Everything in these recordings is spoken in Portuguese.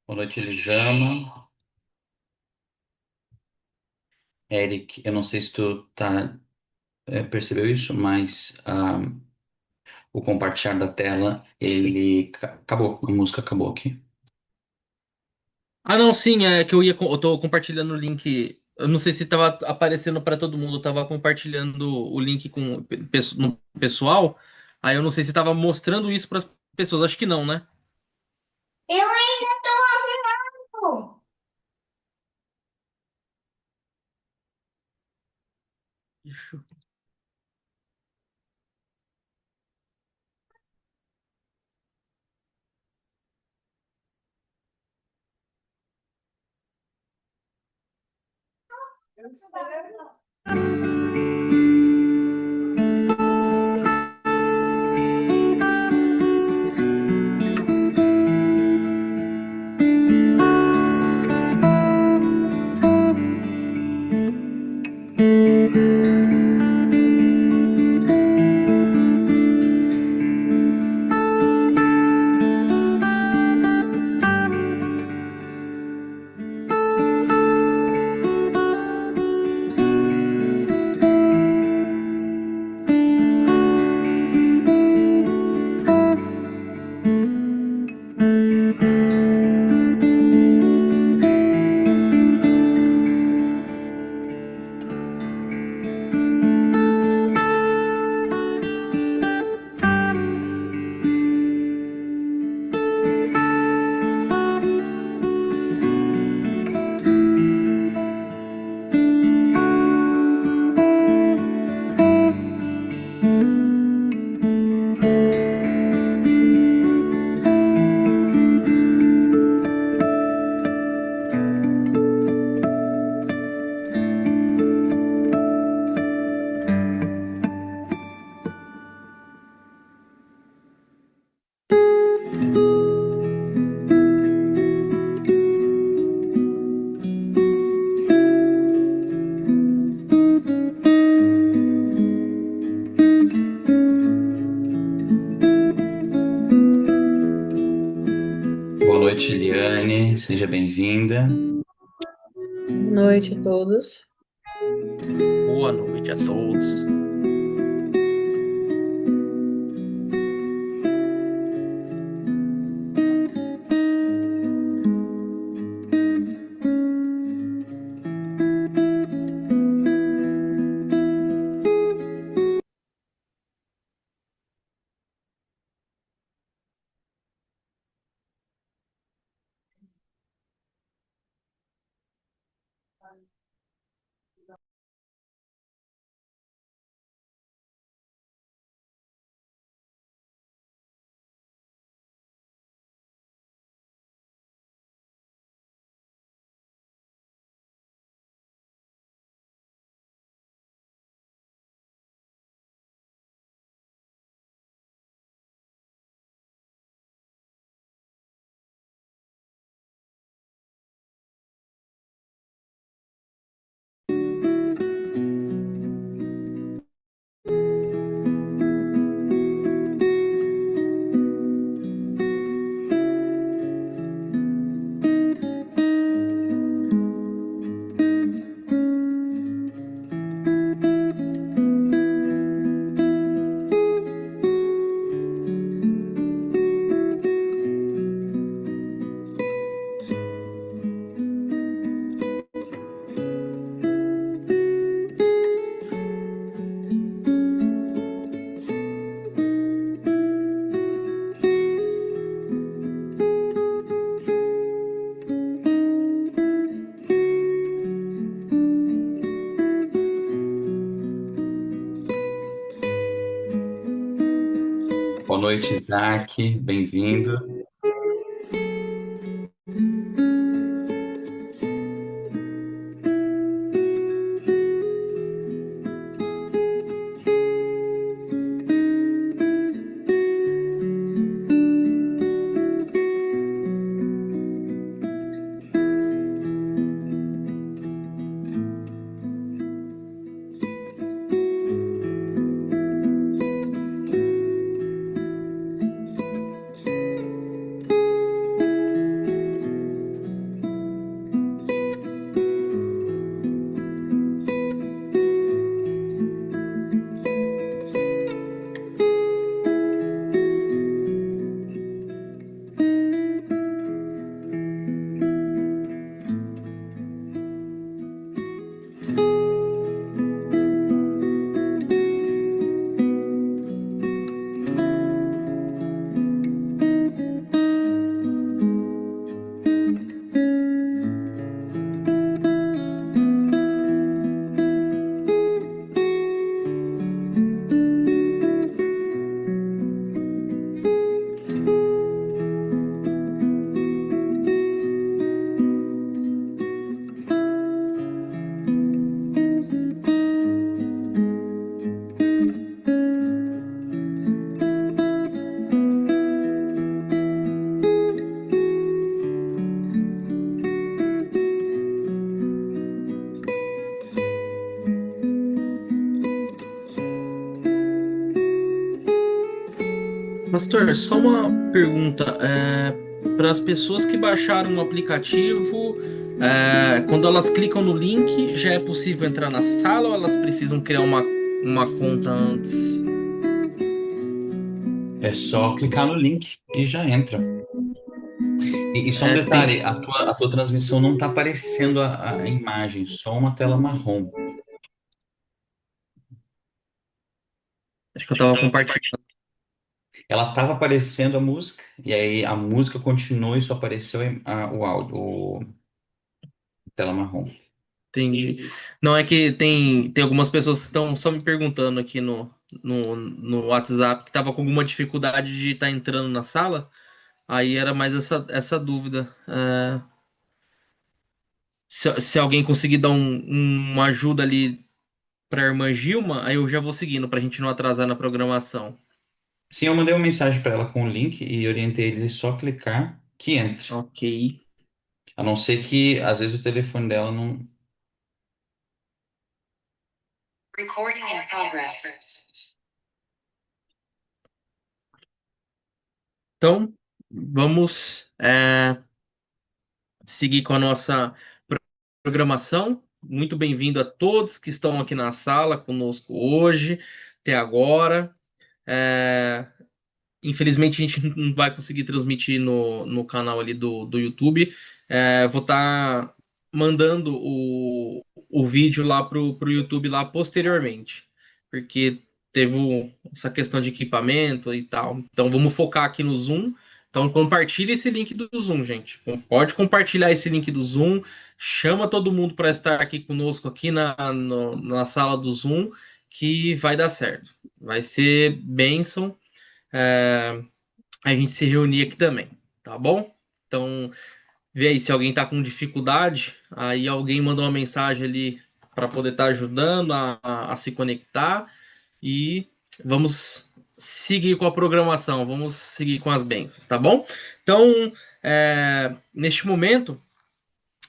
Boa noite, Elisama. Eric, eu não sei se tu percebeu isso, mas o compartilhar da tela, acabou, a música acabou aqui. Ah, não, sim, é que eu tô compartilhando o link. Eu não sei se tava aparecendo para todo mundo, eu tava compartilhando o link no pessoal. Aí eu não sei se tava mostrando isso para as pessoas. Acho que não, né? Eu ainda tô arrumando. Ixi. Boa noite, Eliane, seja bem-vinda. Boa noite a todos. Boa noite a todos. noite, Isaac. Bem-vindo. Pastor, só uma pergunta. Para as pessoas que baixaram o aplicativo, quando elas clicam no link, já é possível entrar na sala ou elas precisam criar uma conta antes? É só clicar no link e já entra. E só um É, detalhe, a tua transmissão não está aparecendo a imagem, só uma tela marrom. acho que eu estava compartilhando. Ela estava aparecendo a música, e aí a música continuou e só apareceu o áudio, a tela marrom. Entendi. Não é que tem algumas pessoas que estão só me perguntando aqui no WhatsApp que tava com alguma dificuldade de estar entrando na sala. Aí era mais essa dúvida. Se alguém conseguir dar uma ajuda ali pra irmã Gilma, aí eu já vou seguindo pra gente não atrasar na programação. Sim, eu mandei uma mensagem para ela com o link e orientei ele só clicar que entre. Ok. A não ser que, às vezes, o telefone dela não. Recording in progress. Então, vamos seguir com a nossa programação. Muito bem-vindo a todos que estão aqui na sala conosco hoje, até agora. É, Infelizmente a gente não vai conseguir transmitir no canal ali do YouTube. Vou estar mandando o vídeo lá pro YouTube lá posteriormente, porque teve essa questão de equipamento e tal. Então vamos focar aqui no Zoom. Então compartilhe esse link do Zoom, gente. Pode compartilhar esse link do Zoom. Chama todo mundo para estar aqui conosco aqui na sala do Zoom, que vai dar certo. Vai ser bênção. É, a gente se reunir aqui também, tá bom? Então, vê aí se alguém tá com dificuldade, aí alguém mandou uma mensagem ali para poder estar ajudando a se conectar e vamos seguir com a programação, vamos seguir com as bênçãos, tá bom? Então, neste momento,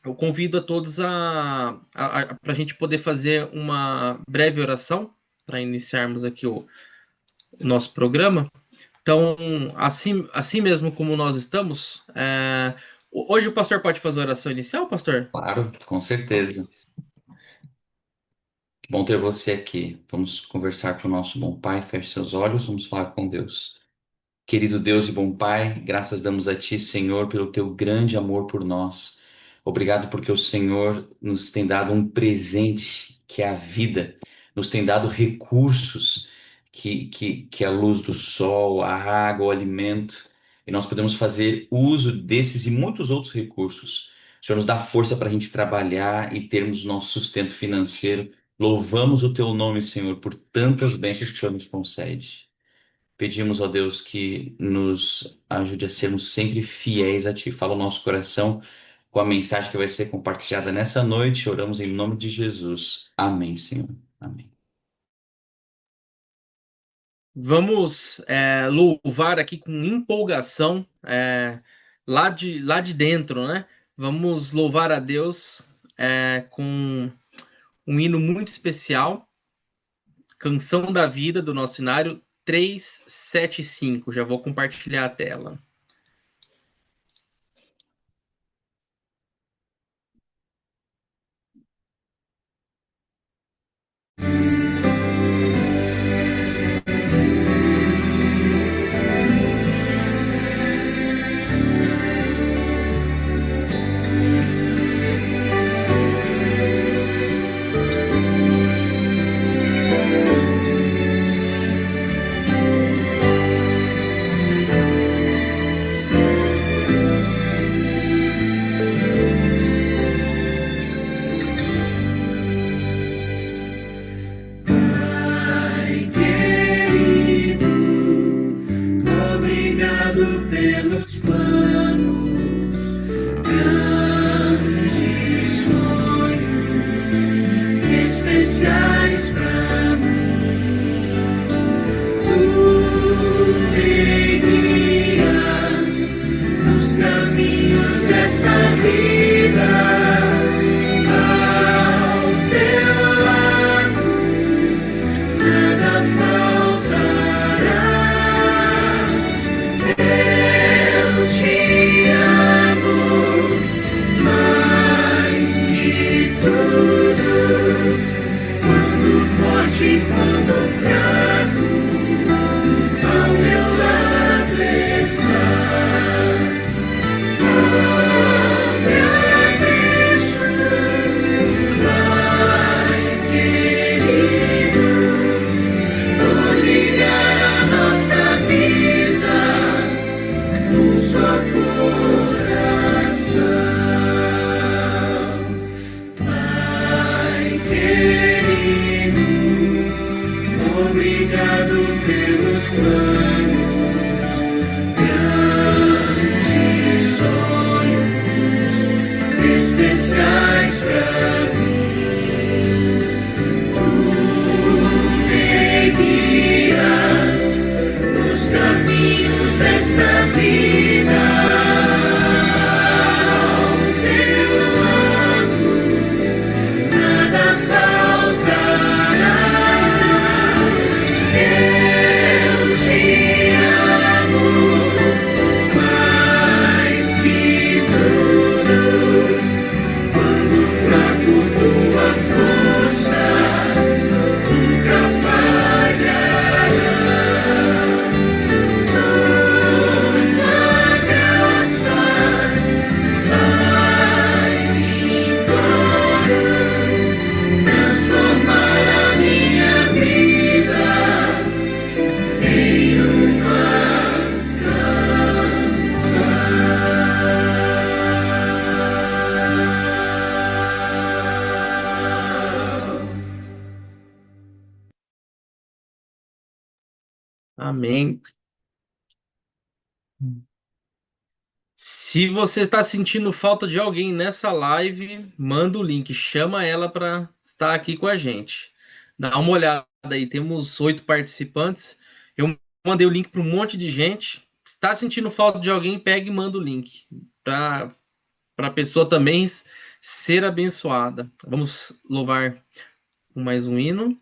eu convido a todos para a gente poder fazer uma breve oração para iniciarmos aqui o nosso programa. Então, assim mesmo como nós estamos, hoje o pastor pode fazer a oração inicial, pastor? Claro, com certeza. Que bom ter você aqui. Vamos conversar com o nosso bom Pai. Feche seus olhos, vamos falar com Deus. Querido Deus e bom Pai, graças damos a Ti, Senhor, pelo Teu grande amor por nós. Obrigado porque o Senhor nos tem dado um presente, que é a vida, nos tem dado recursos, que é a luz do sol, a água, o alimento, e nós podemos fazer uso desses e muitos outros recursos. O Senhor nos dá força para a gente trabalhar e termos nosso sustento financeiro. Louvamos o Teu nome, Senhor, por tantas bênçãos que o Senhor nos concede. Pedimos, ó Deus, que nos ajude a sermos sempre fiéis a Ti. Fala o nosso coração com a mensagem que vai ser compartilhada nessa noite. Oramos em nome de Jesus. Amém, Senhor. Amém. Vamos louvar aqui com empolgação, lá de dentro, né? Vamos louvar a Deus com um hino muito especial, Canção da Vida, do nosso cenário 375. Já vou compartilhar a tela. Pai querido, obrigado pelos planos, grandes sonhos especiais pra mim. Tu me guias nos caminhos desta vida. Nada faltará. Eu te amo mais que tudo. Quando forte, quando fraco, ao meu lado estás. Agradeço, Pai querido, por ligar a nossa vida num só coração. Pai querido, obrigado pelos planos, grandes sonhos especiais pra mim. Tu me guias nos caminhos desta vida. Ao teu lado nada faltará. Eu te amo mais que tudo. Quando fraco, tua força nunca falhará. Por tua graça, Pai, me imploro, transformar a minha vida em uma canção. Amém. Se você está sentindo falta de alguém nessa live, manda o link, chama ela para estar aqui com a gente. Dá uma olhada aí, temos 8 participantes. Eu mandei o link para um monte de gente. Se está sentindo falta de alguém, pega e manda o link para a pessoa também ser abençoada. Vamos louvar com mais um hino.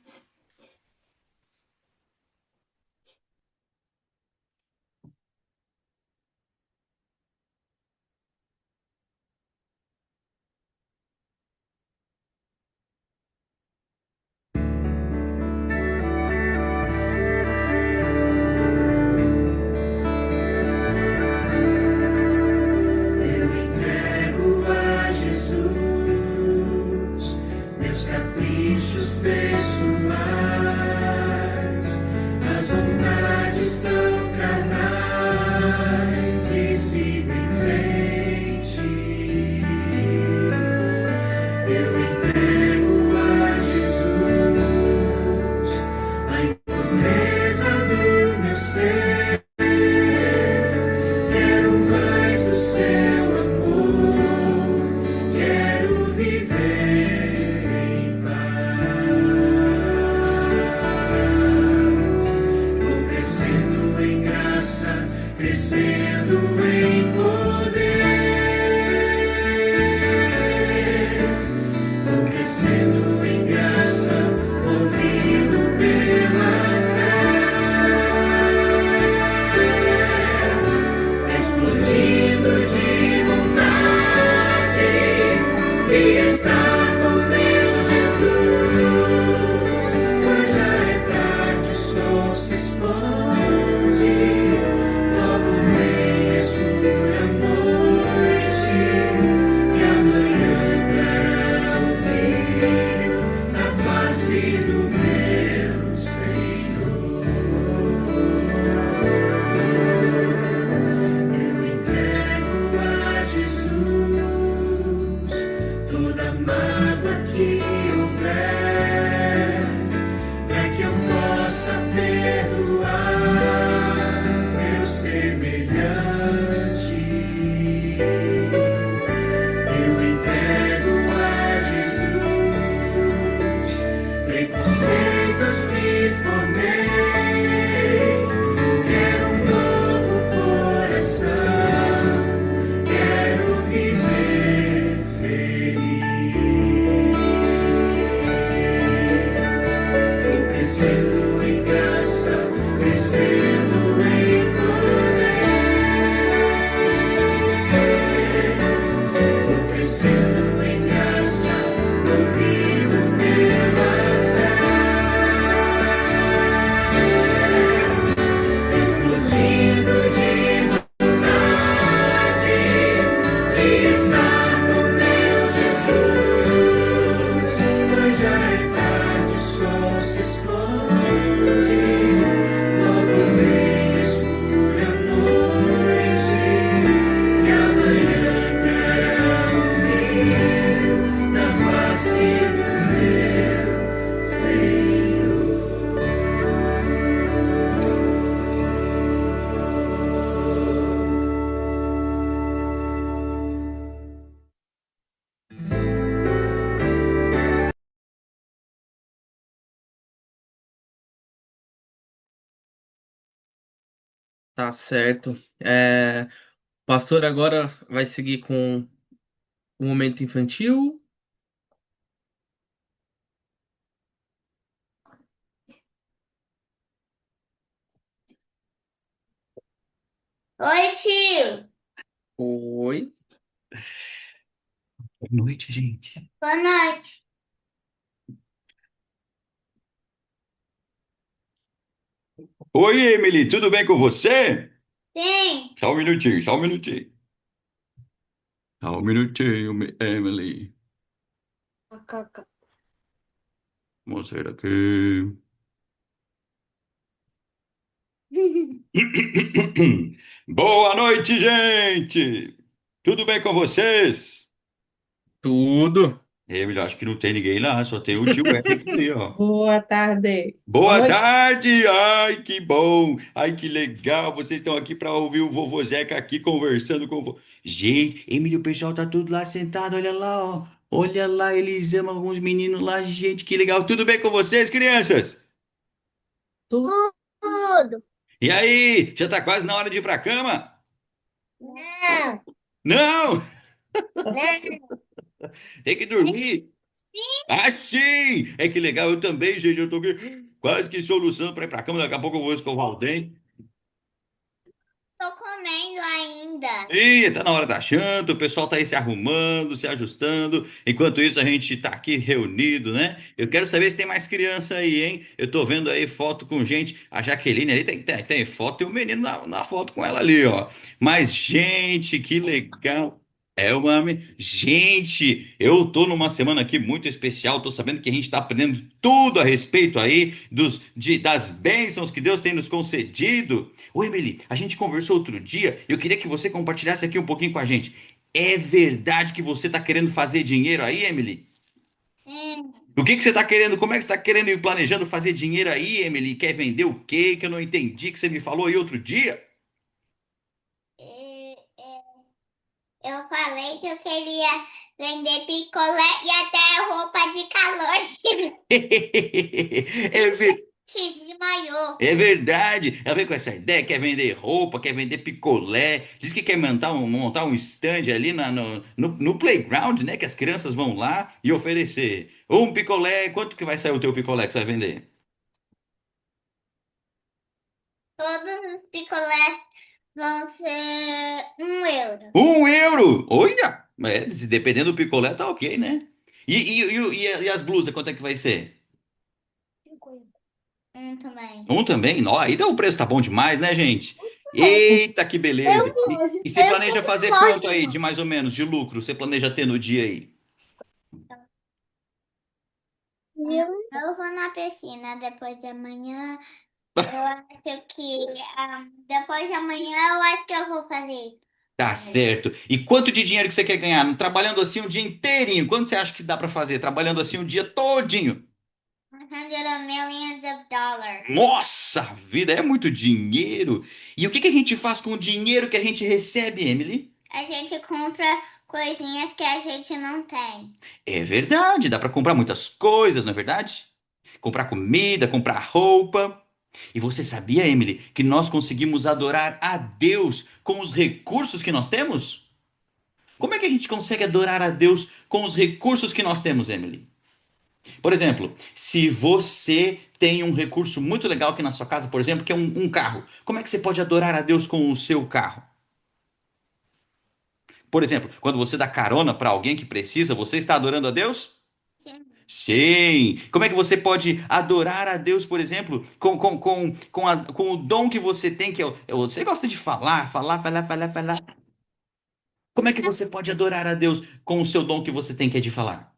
Eu entrego a Jesus meus caprichos pessoais. Tá certo. Pastor agora vai seguir com o momento infantil. Oi, tio. Oi. Boa noite, gente. Boa noite. Oi, Emily, tudo bem com você? Sim. Só um minutinho, só um minutinho. Só um minutinho, Emily. Vamos ver aqui. Boa noite, gente! Tudo bem com vocês? Tudo. Emily, acho que não tem ninguém lá, só tem o tio Eric ali, ó. Boa tarde. Boa Boa noite. tarde! Ai, que bom! Ai, que legal! Vocês estão aqui para ouvir o vovô Zeca aqui conversando com o Gente, Emílio, o pessoal tá tudo lá sentado, olha lá, ó. Olha lá, eles amam alguns meninos lá, gente, que legal. Tudo bem com vocês, crianças? Tudo. E aí, já tá quase na hora de ir pra cama? Não. Não! Não. Tem que dormir? Ah, sim! É que legal, eu também, gente, eu tô aqui quase que solução para ir pra cama, daqui a pouco eu vou escovar o dente. Tô comendo ainda. Ih, tá na hora da janta, o pessoal tá aí se arrumando, se ajustando. Enquanto isso, a gente tá aqui reunido, né? Eu quero saber se tem mais criança aí, hein? Eu tô vendo aí foto com gente. A Jaqueline ali tem foto, tem um menino na foto com ela ali, ó. Mas, gente, que legal. É uma. Gente, eu tô numa semana aqui muito especial. Tô sabendo que a gente tá aprendendo tudo a respeito aí das bênçãos que Deus tem nos concedido. Ô, Emily, a gente conversou outro dia, eu queria que você compartilhasse aqui um pouquinho com a gente. É verdade que você está querendo fazer dinheiro aí, Emily? Sim. O que que você está querendo? Como é que você está querendo e planejando fazer dinheiro aí, Emily? Quer vender o quê? Que eu não entendi que você me falou aí outro dia. Eu falei que eu queria vender picolé e até roupa de calor. É, ver- Te desmaiou. é verdade. Ela veio com essa ideia, quer vender roupa, quer vender picolé. Diz que quer montar um stand ali no playground, né? Que as crianças vão lá e oferecer um picolé. Quanto que vai sair o teu picolé que você vai vender? Todos os picolés vão ser 1 euro. 1 euro! Olha! Dependendo do picolé, tá ok, né? E as blusas, quanto é que vai ser? Também. Um também? Ó, aí o preço tá bom demais, né, gente? Eita, que beleza! E você planeja fazer quanto aí, de mais ou menos, de lucro? Você planeja ter no dia aí? Eu vou na piscina depois de amanhã. Eu acho que depois de amanhã eu acho que eu vou fazer Tá certo. E quanto de dinheiro que você quer ganhar? Trabalhando assim o dia inteirinho, quanto você acha que dá pra fazer? Trabalhando assim o dia todinho? 100 millions of dollars. Nossa, a vida é muito dinheiro. E o que que a gente faz com o dinheiro que a gente recebe, Emily? A gente compra coisinhas que a gente não tem. É verdade, dá pra comprar muitas coisas, não é verdade? Comprar comida, comprar roupa. E você sabia, Emily, que nós conseguimos adorar a Deus com os recursos que nós temos? Como é que a gente consegue adorar a Deus com os recursos que nós temos, Emily? Por exemplo, se você tem um recurso muito legal aqui na sua casa, por exemplo, que é um carro, como é que você pode adorar a Deus com o seu carro? Por exemplo, quando você dá carona para alguém que precisa, você está adorando a Deus? Sim. Sim. Como é que você pode adorar a Deus, por exemplo, com o dom que você tem, você gosta de falar. Como é que você pode adorar a Deus com o seu dom que você tem, que é de falar?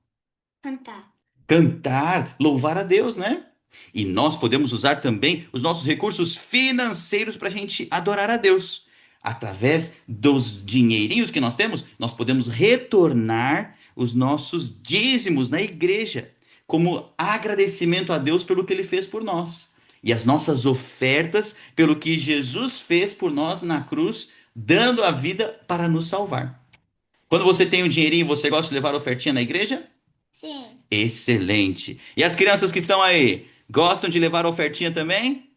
Cantar. Cantar, louvar a Deus, né? E nós podemos usar também os nossos recursos financeiros para a gente adorar a Deus. Através dos dinheirinhos que nós temos, nós podemos retornar os nossos dízimos na igreja, como agradecimento a Deus pelo que ele fez por nós. E as nossas ofertas pelo que Jesus fez por nós na cruz, dando a vida para nos salvar. Quando você tem um dinheirinho, você gosta de levar ofertinha na igreja? Sim. Excelente. E as crianças que estão aí, gostam de levar ofertinha também?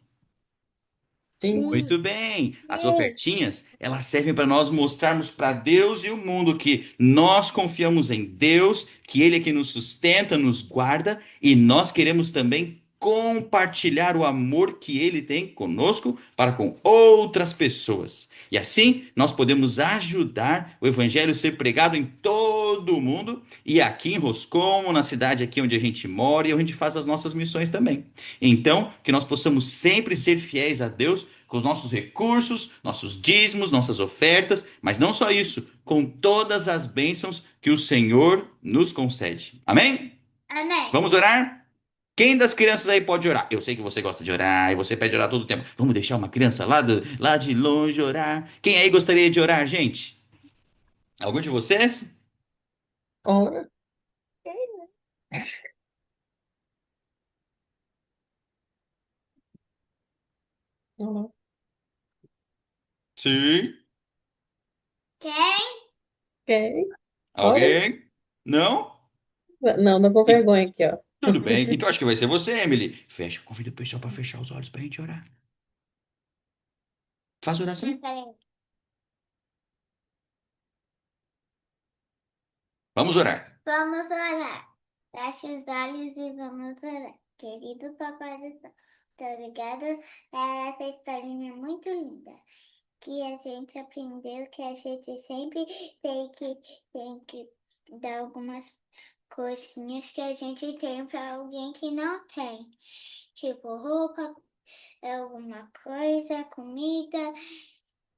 Sim. Muito bem. As ofertinhas, elas servem para nós mostrarmos para Deus e o mundo que nós confiamos em Deus, que Ele é que nos sustenta, nos guarda, e nós queremos também compartilhar o amor que Ele tem conosco para com outras pessoas. E assim, nós podemos ajudar o evangelho a ser pregado em todo o mundo, e aqui em Roscomo, na cidade aqui onde a gente mora, e onde a gente faz as nossas missões também. Então, que nós possamos sempre ser fiéis a Deus com os nossos recursos, nossos dízimos, nossas ofertas, mas não só isso, com todas as bênçãos que o Senhor nos concede. Amém? Amém. Vamos orar? Quem das crianças aí pode orar? Eu sei que você gosta de orar e você pede orar todo o tempo. Vamos deixar uma criança lá de longe orar. Quem aí gostaria de orar, gente? Algum de vocês? Ora, não, Sim. Quem? ok. Ora, Alguém? Não? não, tô com E- vergonha aqui, ó. Tudo bem. Então acho que vai ser você, Emily. Fecha, convida o pessoal para fechar os olhos para a gente orar. Faz oração. Peraí. Vamos orar. Vamos orar. Feche os olhos e vamos orar. Querido Papai do Céu, muito obrigada por essa historinha muito linda. Que a gente aprendeu que a gente sempre tem que dar algumas coisinhas que a gente tem para alguém que não tem. Tipo roupa, alguma coisa, comida,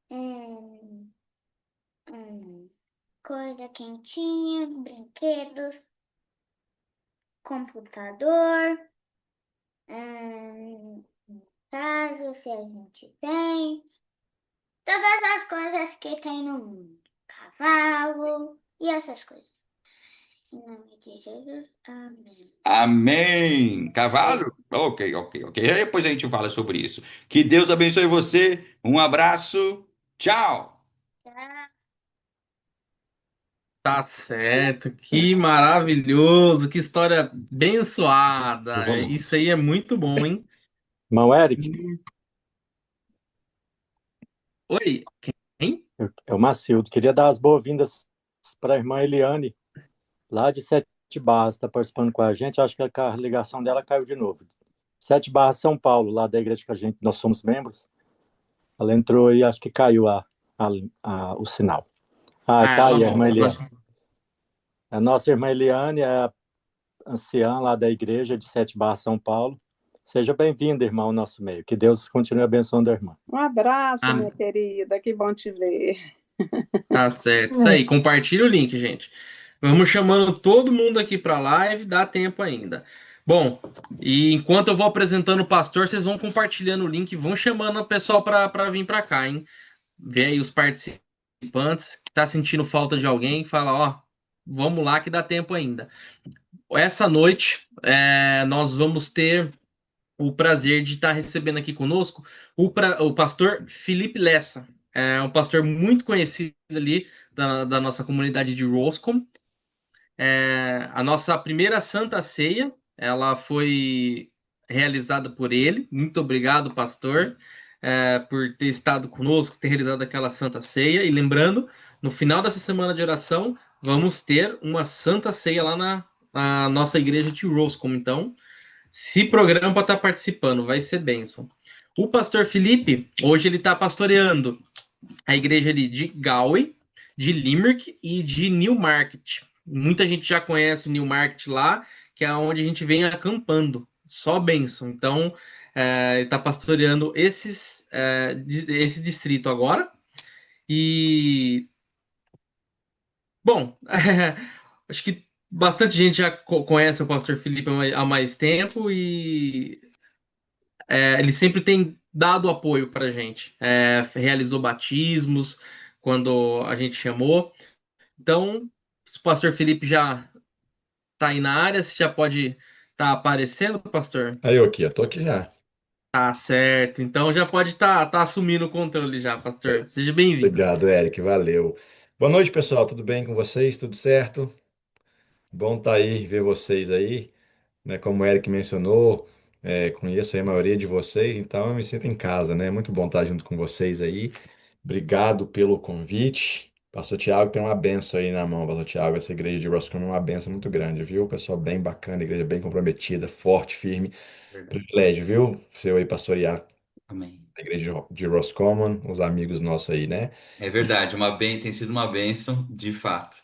hum, coisa quentinha, brinquedos, computador, hum, casa, se a gente tem. Todas as coisas que tem no mundo. Cavalo e essas coisas. Em nome de Jesus, amém. Amém. Cavalo? Ok, ok, ok. Depois a gente fala sobre isso. Que Deus abençoe você. Um abraço. Tchau. Tá? Tá certo, que maravilhoso, que história abençoada. Isso aí é muito bom, hein? Irmão Eric, Oi, quem? é o Macildo. Queria dar as boas-vindas para a irmã Eliane, lá de Sete Barras, está participando com a gente. Acho que a ligação dela caiu de novo. Sete Barras, São Paulo, lá da igreja que nós somos membros. Ela entrou e acho que caiu o sinal. Ah, Ah, tá ela aí, a irmã volta. Eliane. A nossa irmã Eliane é a anciã lá da igreja de Sete Barras, São Paulo. Seja bem-vinda, irmão, ao nosso meio. Que Deus continue abençoando a irmã. Um abraço, Ah, minha querida. Que bom te ver. tá certo. Isso aí, compartilha o link, gente. Vamos chamando todo mundo aqui para live, dá tempo ainda. Bom, e enquanto eu vou apresentando o pastor, vocês vão compartilhando o link, vão chamando o pessoal para vir para cá, hein? Vê aí os participantes que tá sentindo falta de alguém, fala, ó, vamos lá que dá tempo ainda. Essa noite nós vamos ter o prazer de estar recebendo aqui conosco o pastor Felipe Lessa. É um pastor muito conhecido ali da nossa comunidade de Roscom. A nossa primeira Santa Ceia, ela foi realizada por ele. Muito obrigado, pastor, por ter estado conosco, ter realizado aquela Santa Ceia. E lembrando, no final dessa semana de oração, vamos ter uma Santa Ceia lá na nossa igreja de Roscom. Então, se programa para estar participando, vai ser bênção. O pastor Felipe, hoje ele está pastoreando a igreja ali de Galway, de Limerick e de Newmarket. Muita gente já conhece Newmarket lá, que é onde a gente vem acampando. Só bênção. Então, ele está pastoreando esse distrito agora. E, bom, acho que bastante gente já conhece o pastor Felipe há mais tempo e ele sempre tem dado apoio para a gente. Realizou batismos quando a gente chamou. Então, se o pastor Felipe já está aí na área, você já pode estar aparecendo, pastor? Aí eu aqui, eu tô aqui já. Tá certo. Então já pode estar assumindo o controle já, pastor. Seja bem-vindo. Obrigado, Eric, valeu. Boa noite, pessoal, tudo bem com vocês? Tudo certo? Bom tá aí ver vocês aí, né? Como o Eric mencionou, Conheço aí a maioria de vocês, então eu me sinto em casa, né? Muito bom estar junto com vocês aí. Obrigado pelo convite. Pastor Tiago tem uma benção aí na mão, Pastor Tiago. Essa igreja de Roscombe é uma benção muito grande, viu? Pessoal bem bacana, igreja bem comprometida, forte, firme. Verdade. Privilégio, viu? Seu aí pastorear Amém. a igreja de Roscommon, os amigos nossos aí, né? É E, verdade, tem sido uma bênção, de fato.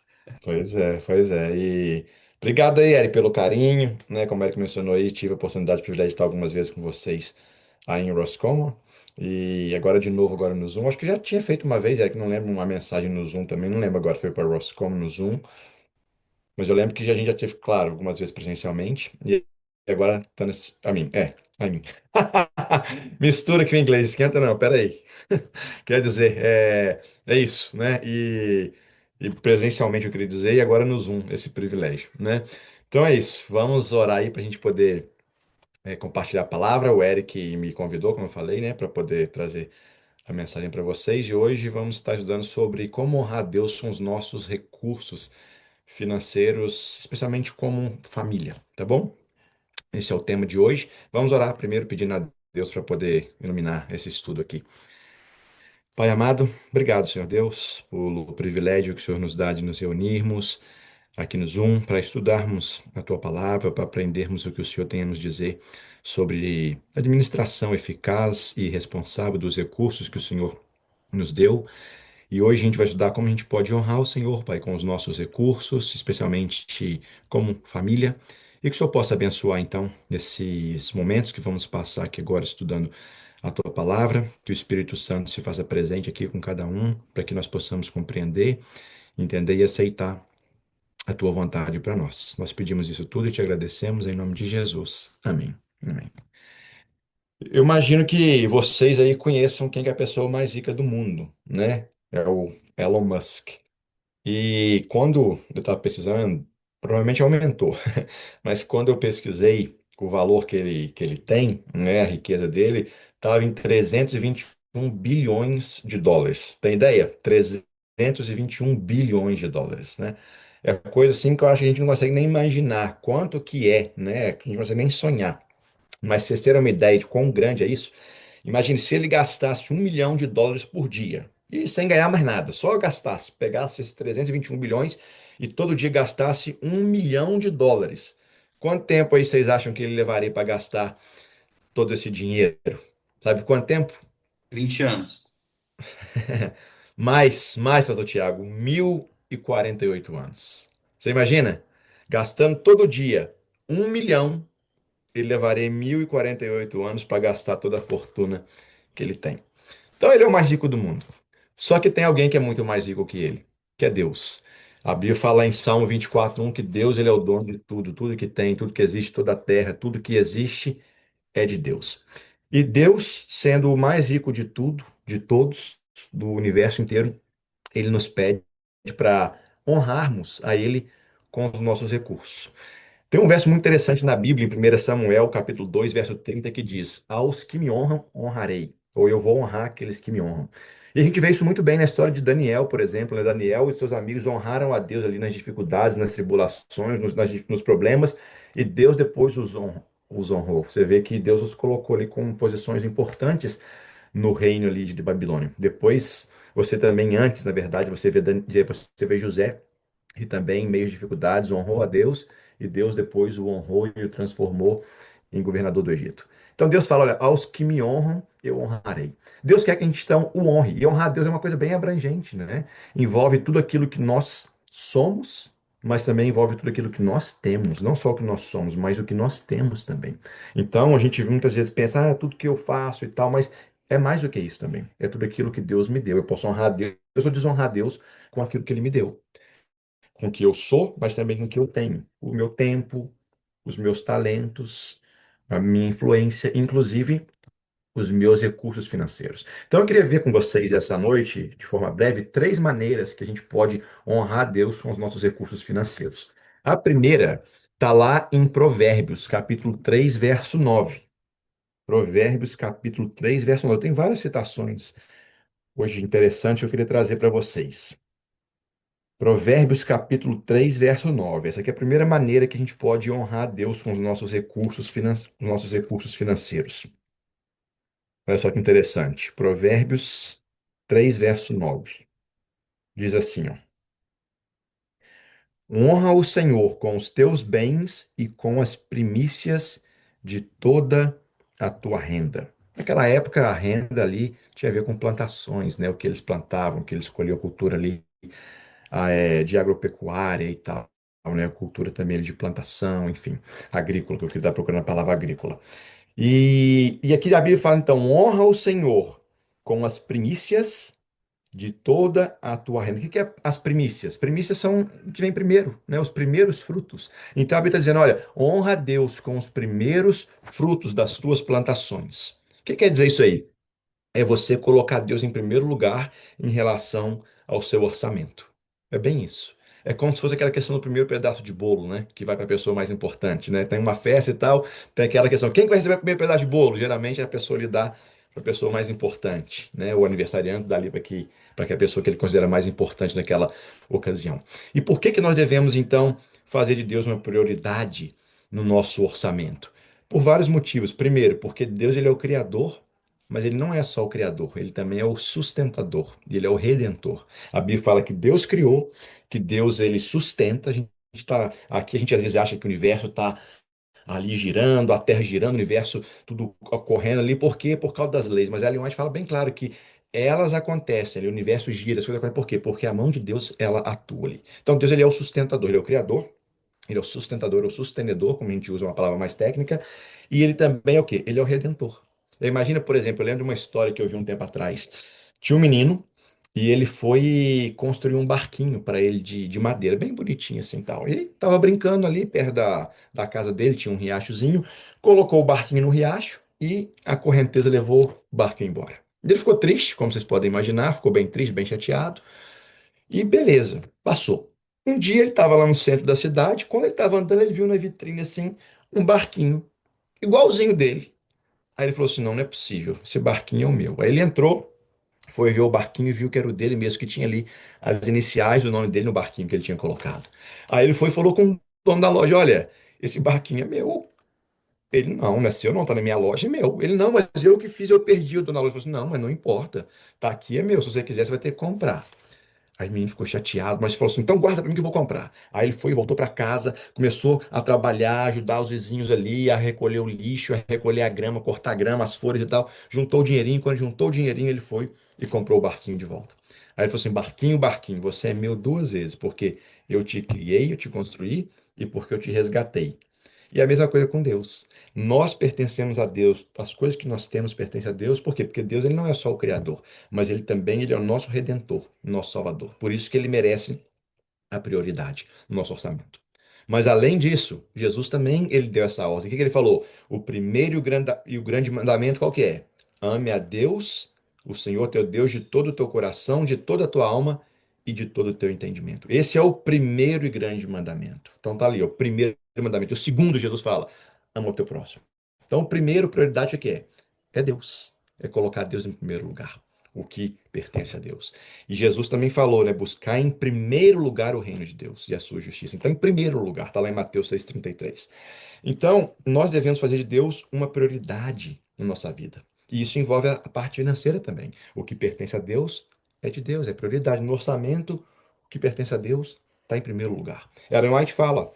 pois é, pois é. E obrigado aí, Eric, pelo carinho, né? Como o Eric mencionou aí, tive a oportunidade, o privilégio de estar algumas vezes com vocês aí em Roscommon. E agora de novo, agora no Zoom. Acho que já tinha feito uma vez, Eric, não lembro, uma mensagem no Zoom também. Não lembro agora, foi para Roscommon no Zoom. Mas eu lembro que a gente já teve, claro, algumas vezes presencialmente. E agora tá nesse. A mim. Mistura aqui o inglês, esquenta não, pera aí. Quer dizer, é isso, né? E presencialmente eu queria dizer, e agora no Zoom, esse privilégio, né? Então é isso, vamos orar aí para a gente poder compartilhar a palavra. O Eric me convidou, como eu falei, né, para poder trazer a mensagem para vocês. E hoje vamos estar estudando sobre como honrar a Deus com os nossos recursos financeiros, especialmente como família, tá bom? Esse é o tema de hoje. Vamos orar primeiro pedindo a Deus para poder iluminar esse estudo aqui. Pai amado, obrigado, Senhor Deus, pelo privilégio que o Senhor nos dá de nos reunirmos aqui no Zoom para estudarmos a tua palavra, para aprendermos o que o Senhor tem a nos dizer sobre administração eficaz e responsável dos recursos que o Senhor nos deu. E hoje a gente vai estudar como a gente pode honrar o Senhor, Pai, com os nossos recursos, especialmente como família, e que o Senhor possa abençoar, então, nesses momentos que vamos passar aqui agora estudando a Tua palavra, que o Espírito Santo se faça presente aqui com cada um, para que nós possamos compreender, entender e aceitar a Tua vontade para nós. Nós pedimos isso tudo e te agradecemos em nome de Jesus. Amém. Amém. Eu imagino que vocês aí conheçam quem que é a pessoa mais rica do mundo, né? É o Elon Musk. E quando eu estava pesquisando, provavelmente aumentou, mas quando eu pesquisei o valor que ele tem, né, a riqueza dele, estava em 321 bilhões de dólares. Tem ideia? 321 bilhões de dólares, né? É coisa assim que eu acho que a gente não consegue nem imaginar quanto que é, né? Que a gente não consegue nem sonhar. Mas se vocês terem uma ideia de quão grande é isso, imagine se ele gastasse 1 milhão de dólares por dia e sem ganhar mais nada, só gastasse, pegasse esses 321 bilhões e todo dia gastasse 1 milhão de dólares. Quanto tempo aí vocês acham que ele levaria para gastar todo esse dinheiro? Sabe quanto tempo? 20 anos. Mais, Pastor Tiago, 1.048 anos. Você imagina? Gastando todo dia 1 milhão, ele levaria 1.048 anos para gastar toda a fortuna que ele tem. Então ele é o mais rico do mundo. Só que tem alguém que é muito mais rico que ele, que é Deus. A Bíblia fala em Salmo 24:1 que Deus ele é o dono de tudo, tudo que tem, tudo que existe, toda a terra, tudo que existe é de Deus. E Deus, sendo o mais rico de tudo, de todos, do universo inteiro, ele nos pede para honrarmos a ele com os nossos recursos. Tem um verso muito interessante na Bíblia, em 1 Samuel, capítulo 2, verso 30, que diz: Aos que me honram, honrarei, ou eu vou honrar aqueles que me honram. E a gente vê isso muito bem na história de Daniel, por exemplo, né? Daniel e seus amigos honraram a Deus ali nas dificuldades, nas tribulações, nos problemas, e Deus depois os honrou. Você vê que Deus os colocou ali com posições importantes no reino ali de Babilônia. Depois, você também, antes, na verdade, você vê José e também, em meio às dificuldades, honrou a Deus, e Deus depois o honrou e o transformou em governador do Egito. Então Deus fala: olha, aos que me honram, eu honrarei. Deus quer que a gente então o honre. E honrar a Deus é uma coisa bem abrangente, né? Envolve tudo aquilo que nós somos, mas também envolve tudo aquilo que nós temos. Não só o que nós somos, mas o que nós temos também. Então a gente muitas vezes pensa, tudo que eu faço e tal, mas é mais do que isso também. É tudo aquilo que Deus me deu. Eu posso honrar a Deus ou desonrar a Deus com aquilo que Ele me deu, com o que eu sou, mas também com o que eu tenho. O meu tempo, os meus talentos, a minha influência, inclusive os meus recursos financeiros. Então eu queria ver com vocês essa noite, de forma breve, três maneiras que a gente pode honrar a Deus com os nossos recursos financeiros. A primeira está lá em Provérbios, capítulo 3, verso 9. Provérbios, capítulo 3, verso 9. Tem várias citações hoje interessantes que eu queria trazer para vocês. Provérbios capítulo 3 verso 9. Essa aqui é a primeira maneira que a gente pode honrar a Deus com os nossos recursos financeiros. Olha só que interessante. Provérbios 3 verso 9. Diz assim, ó: Honra o Senhor com os teus bens e com as primícias de toda a tua renda. Naquela época, a renda ali tinha a ver com plantações, né? O que eles plantavam, o que eles colhiam, a cultura ali de agropecuária e tal, né? A cultura também de plantação, enfim, agrícola, que eu queria estar procurando a palavra agrícola. E aqui a Bíblia fala, então, honra o Senhor com as primícias de toda a tua renda. O que que é as primícias? Primícias são o que vem primeiro, né? Os primeiros frutos. Então a Bíblia está dizendo, olha, honra a Deus com os primeiros frutos das tuas plantações. O que quer dizer isso aí? É você colocar Deus em primeiro lugar em relação ao seu orçamento. É bem isso. É como se fosse aquela questão do primeiro pedaço de bolo, né? Que vai para a pessoa mais importante, né? Tem uma festa e tal, tem aquela questão, quem que vai receber o primeiro pedaço de bolo? Geralmente a pessoa lhe dá para a pessoa mais importante, né? O aniversariante dá ali para que a pessoa que ele considera mais importante naquela ocasião. E por que que nós devemos, então, fazer de Deus uma prioridade no nosso orçamento? Por vários motivos. Primeiro, porque Deus ele é o criador, mas ele não é só o criador, ele também é o sustentador, ele é o redentor. A Bíblia fala que Deus criou, que Deus ele sustenta. A gente tá aqui, a gente às vezes acha que o universo está ali girando, a Terra girando, o universo tudo ocorrendo ali, por quê? Por causa das leis. Mas a Ellen White fala bem claro que elas acontecem, ali, o universo gira, as coisas acontecem, por quê? Porque a mão de Deus ela atua ali. Então Deus ele é o sustentador, ele é o criador. Ele é o sustentador, o sustenedor, como a gente usa uma palavra mais técnica, e ele também é o quê? Ele é o redentor. Imagina, por exemplo, eu lembro de uma história que eu vi um tempo atrás. Tinha um menino e ele foi construir um barquinho para ele de madeira, bem bonitinho assim tal. E ele estava brincando ali perto da casa dele, tinha um riachozinho, colocou o barquinho no riacho e a correnteza levou o barquinho embora. Ele ficou triste, como vocês podem imaginar, ficou bem triste, bem chateado. E beleza, passou. Um dia ele estava lá no centro da cidade, quando ele estava andando, ele viu na vitrine assim um barquinho igualzinho dele. Aí ele falou assim: não, não é possível, esse barquinho é o meu. Aí ele entrou, foi ver o barquinho e viu que era o dele mesmo, que tinha ali as iniciais do nome dele no barquinho que ele tinha colocado. Aí ele foi e falou com o dono da loja: olha, esse barquinho é meu. Ele, não, não é seu, não, tá na minha loja, é meu. Ele, não, mas eu que fiz, eu perdi. O dono da loja falou assim: não, mas não importa, tá aqui, é meu. Se você quiser, você vai ter que comprar. Aí o menino ficou chateado, mas falou assim: então guarda pra mim que eu vou comprar. Aí ele foi, voltou pra casa, começou a trabalhar, ajudar os vizinhos ali, a recolher o lixo, a recolher a grama, cortar a grama, as folhas e tal. Juntou o dinheirinho. Quando juntou o dinheirinho, ele foi e comprou o barquinho de volta. Aí ele falou assim: barquinho, barquinho, você é meu duas vezes, porque eu te criei, eu te construí e porque eu te resgatei. E a mesma coisa com Deus. Nós pertencemos a Deus, as coisas que nós temos pertencem a Deus, por quê? Porque Deus ele não é só o Criador, mas ele também ele é o nosso Redentor, nosso Salvador. Por isso que ele merece a prioridade no nosso orçamento. Mas além disso, Jesus também ele deu essa ordem. O que que ele falou? O primeiro e o grande mandamento qual que é? Ame a Deus, o Senhor teu Deus, de todo o teu coração, de toda a tua alma e de todo o teu entendimento. Esse é o primeiro e grande mandamento. Então tá ali, o primeiro mandamento. O segundo, Jesus fala, ama o teu próximo. Então, o primeiro prioridade é que é? É Deus. É colocar Deus em primeiro lugar. O que pertence a Deus. E Jesus também falou, né? Buscar em primeiro lugar o reino de Deus e a sua justiça. Então, em primeiro lugar, está lá em Mateus 6,33. Então, nós devemos fazer de Deus uma prioridade na nossa vida. E isso envolve a parte financeira também. O que pertence a Deus é de Deus, é prioridade. No orçamento, o que pertence a Deus está em primeiro lugar. Ellen White fala,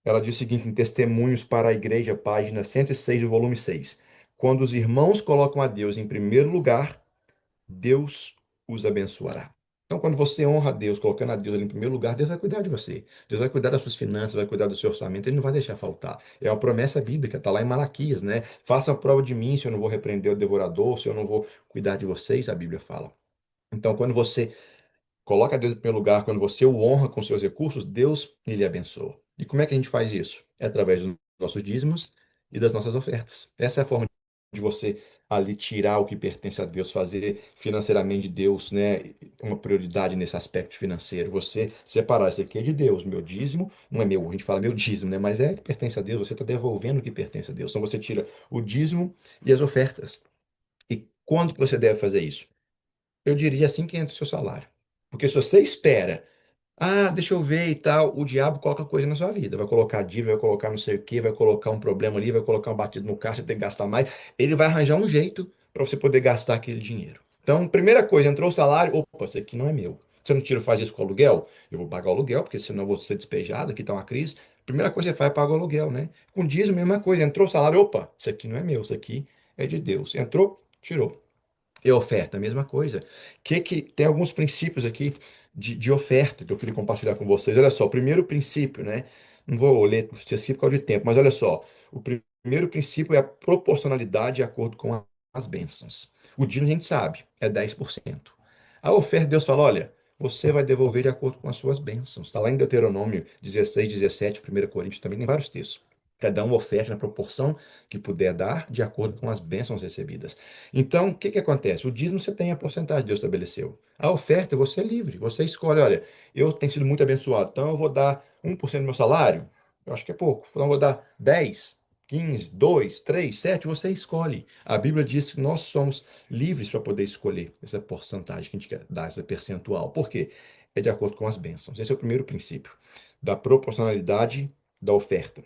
ela diz o seguinte em Testemunhos para a Igreja, página 106 do volume 6. Quando os irmãos colocam a Deus em primeiro lugar, Deus os abençoará. Então, quando você honra a Deus, colocando a Deus ali em primeiro lugar, Deus vai cuidar de você. Deus vai cuidar das suas finanças, vai cuidar do seu orçamento, Ele não vai deixar faltar. É uma promessa bíblica, está lá em Malaquias, né? Faça a prova de mim se eu não vou repreender o devorador, se eu não vou cuidar de vocês, a Bíblia fala. Então, quando você coloca Deus em primeiro lugar, quando você o honra com seus recursos, Deus, ele abençoa. E como é que a gente faz isso? É através dos nossos dízimos e das nossas ofertas. Essa é a forma de você ali tirar o que pertence a Deus, fazer financeiramente de Deus, né, uma prioridade nesse aspecto financeiro. Você separar, isso aqui é de Deus, meu dízimo não é meu, a gente fala meu dízimo, né, mas é que pertence a Deus, você está devolvendo o que pertence a Deus. Então você tira o dízimo e as ofertas. E quando que você deve fazer isso? Eu diria assim que entra o seu salário. Porque se você espera Ah, deixa eu ver e tal. O diabo coloca coisa na sua vida. Vai colocar dívida, vai colocar não sei o quê, vai colocar um problema ali, vai colocar um batido no carro, você tem que gastar mais. Ele vai arranjar um jeito para você poder gastar aquele dinheiro. Então, primeira coisa, entrou o salário, opa, isso aqui não é meu. Você não tira, faz isso com o aluguel? Eu vou pagar o aluguel, porque senão eu vou ser despejado, aqui tá uma crise. Primeira coisa que você faz é pagar o aluguel, né? Com dízimo, mesma coisa. Entrou o salário, opa, isso aqui não é meu, isso aqui é de Deus. Entrou, tirou. E oferta, a mesma coisa. Que tem alguns princípios aqui de oferta que eu queria compartilhar com vocês. Olha só, o primeiro princípio, né? Não vou ler os textos aqui por causa de tempo, mas olha só. O primeiro princípio é a proporcionalidade de acordo com as bênçãos. O dízimo a gente sabe, é 10%. A oferta, Deus fala, olha, você vai devolver de acordo com as suas bênçãos. Está lá em Deuteronômio 16, 17, 1 Coríntios, também tem vários textos. Cada um oferta na proporção que puder dar, de acordo com as bênçãos recebidas. Então, o que que acontece? O dízimo você tem a porcentagem que Deus estabeleceu. A oferta você é livre, você escolhe, olha, eu tenho sido muito abençoado, então eu vou dar 1% do meu salário, eu acho que é pouco, então eu vou dar 10, 15, 2, 3, 7, você escolhe. A Bíblia diz que nós somos livres para poder escolher essa porcentagem que a gente quer dar, essa percentual. Por quê? É de acordo com as bênçãos. Esse é o primeiro princípio, da proporcionalidade da oferta.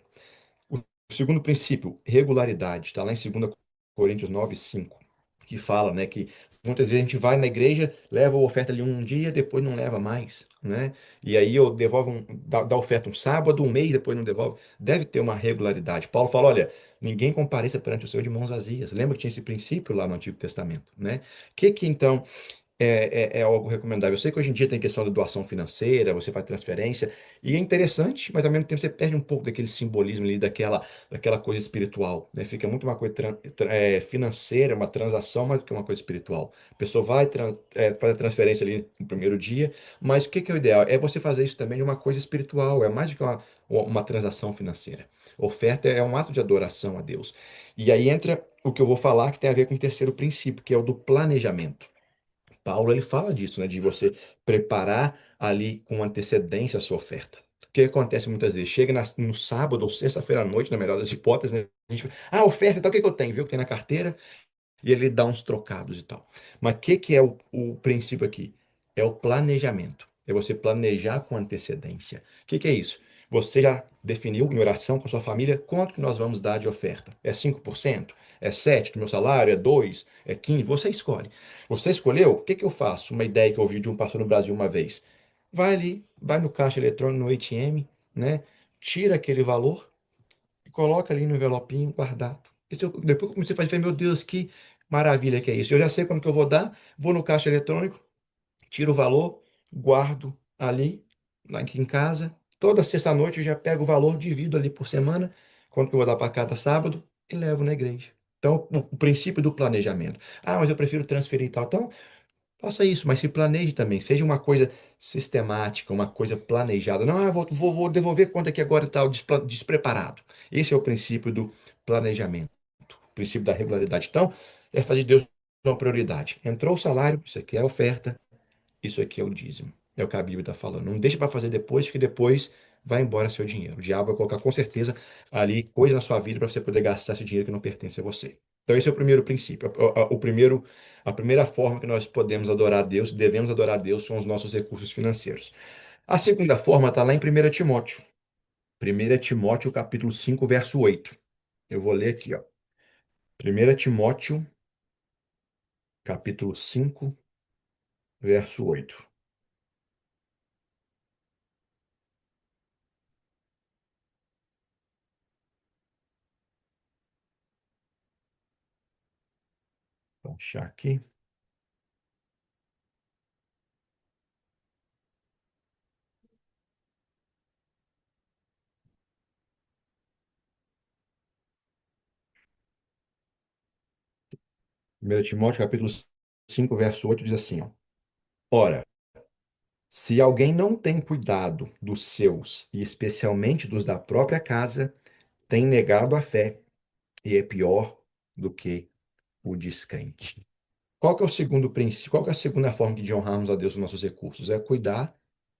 O segundo princípio, regularidade, está lá em 2 Coríntios 9:5, que fala, né, que muitas vezes a gente vai na igreja, leva a oferta ali um dia, depois não leva mais, né? E aí eu devolvo, dá oferta um sábado, um mês, depois não devolve. Deve ter uma regularidade. Paulo fala, olha, ninguém compareça perante o Senhor de mãos vazias. Lembra que tinha esse princípio lá no Antigo Testamento, né? Que então é algo recomendável. Eu sei que hoje em dia tem questão de doação financeira, você faz transferência, e é interessante, mas ao mesmo tempo você perde um pouco daquele simbolismo ali, daquela coisa espiritual, né? Fica muito uma coisa financeira, uma transação, mais do que uma coisa espiritual. A pessoa vai, faz a transferência ali no primeiro dia, mas o que que é o ideal? É você fazer isso também de uma coisa espiritual, é mais do que uma transação financeira. Oferta é um ato de adoração a Deus. E aí entra o que eu vou falar, que tem a ver com o terceiro princípio, que é o do planejamento. Paulo ele fala disso, né, de você preparar ali com antecedência a sua oferta. O que acontece muitas vezes? Chega no sábado ou sexta-feira à noite, na melhor das hipóteses, né? A gente, oferta, então o que que eu tenho? Vê o que tem na carteira e ele dá uns trocados e tal. Mas que é o princípio aqui? É o planejamento. É você planejar com antecedência. Que é isso? Você já definiu em oração com a sua família quanto que nós vamos dar de oferta? É 5%? É 7% do meu salário? É 2%? É 15%? Você escolhe. Você escolheu? O que que eu faço? Uma ideia que eu ouvi de um pastor no Brasil uma vez. Vai ali, vai no caixa eletrônico, no ATM, né? Tira aquele valor e coloca ali no envelopinho guardado. Depois que eu comecei a fazer, falei, meu Deus, que maravilha que é isso. Eu já sei quando que eu vou dar, vou no caixa eletrônico, tiro o valor, guardo ali, aqui em casa. Toda sexta-noite eu já pego o valor, divido ali por semana, quanto que eu vou dar para cada sábado, e levo na igreja. Então, o princípio do planejamento. Ah, mas eu prefiro transferir e tal. Então, faça isso, mas se planeje também. Seja uma coisa sistemática, uma coisa planejada. Não, vou devolver conta aqui agora e tal, despreparado. Esse é o princípio do planejamento, o princípio da regularidade. Então, é fazer de Deus uma prioridade. Entrou o salário, isso aqui é a oferta, isso aqui é o dízimo. É o que a Bíblia está falando. Não deixa para fazer depois, porque depois vai embora seu dinheiro. O diabo vai colocar com certeza ali coisa na sua vida para você poder gastar esse dinheiro que não pertence a você. Então, esse é o primeiro princípio. A primeira forma que nós podemos adorar a Deus, devemos adorar a Deus, são os nossos recursos financeiros. A segunda forma está lá em 1 Timóteo. 1 Timóteo, capítulo 5, verso 8. Eu vou ler aqui, ó. 1 Timóteo, capítulo 5, verso 8. Vou achar aqui. 1 Timóteo, capítulo 5, verso 8 diz assim, ó. Ora, se alguém não tem cuidado dos seus, e especialmente dos da própria casa, tem negado a fé e é pior do que o descrente. Qual que é o segundo princípio? Qual que é a segunda forma de honrarmos a Deus com nossos recursos? É cuidar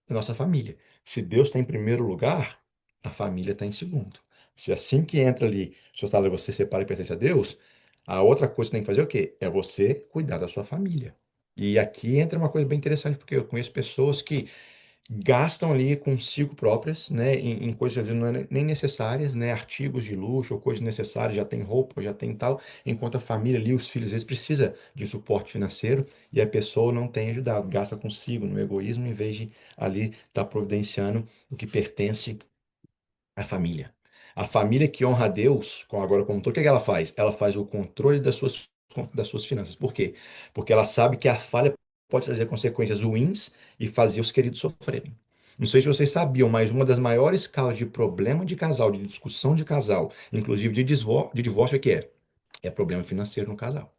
da nossa família. Se Deus está em primeiro lugar, a família está em segundo. Se assim que entra ali, o seu salário você separa e pertence a Deus, a outra coisa que tem que fazer é o quê? É você cuidar da sua família. E aqui entra uma coisa bem interessante, porque eu conheço pessoas que gastam ali consigo próprias, né, em coisas às vezes não é nem necessárias, né, artigos de luxo ou coisas necessárias, já tem roupa, já tem tal, enquanto a família ali, os filhos, às vezes precisa de suporte financeiro e a pessoa não tem ajudado, gasta consigo no egoísmo em vez de ali estar providenciando o que pertence à família. A família que honra a Deus, agora como todo, o que é que ela faz? Ela faz o controle das suas finanças. Por quê? Porque ela sabe que a falha pode trazer consequências ruins e fazer os queridos sofrerem. Não sei se vocês sabiam, mas uma das maiores causas de problema de casal, de discussão de casal, inclusive de divórcio, é que é problema financeiro no casal.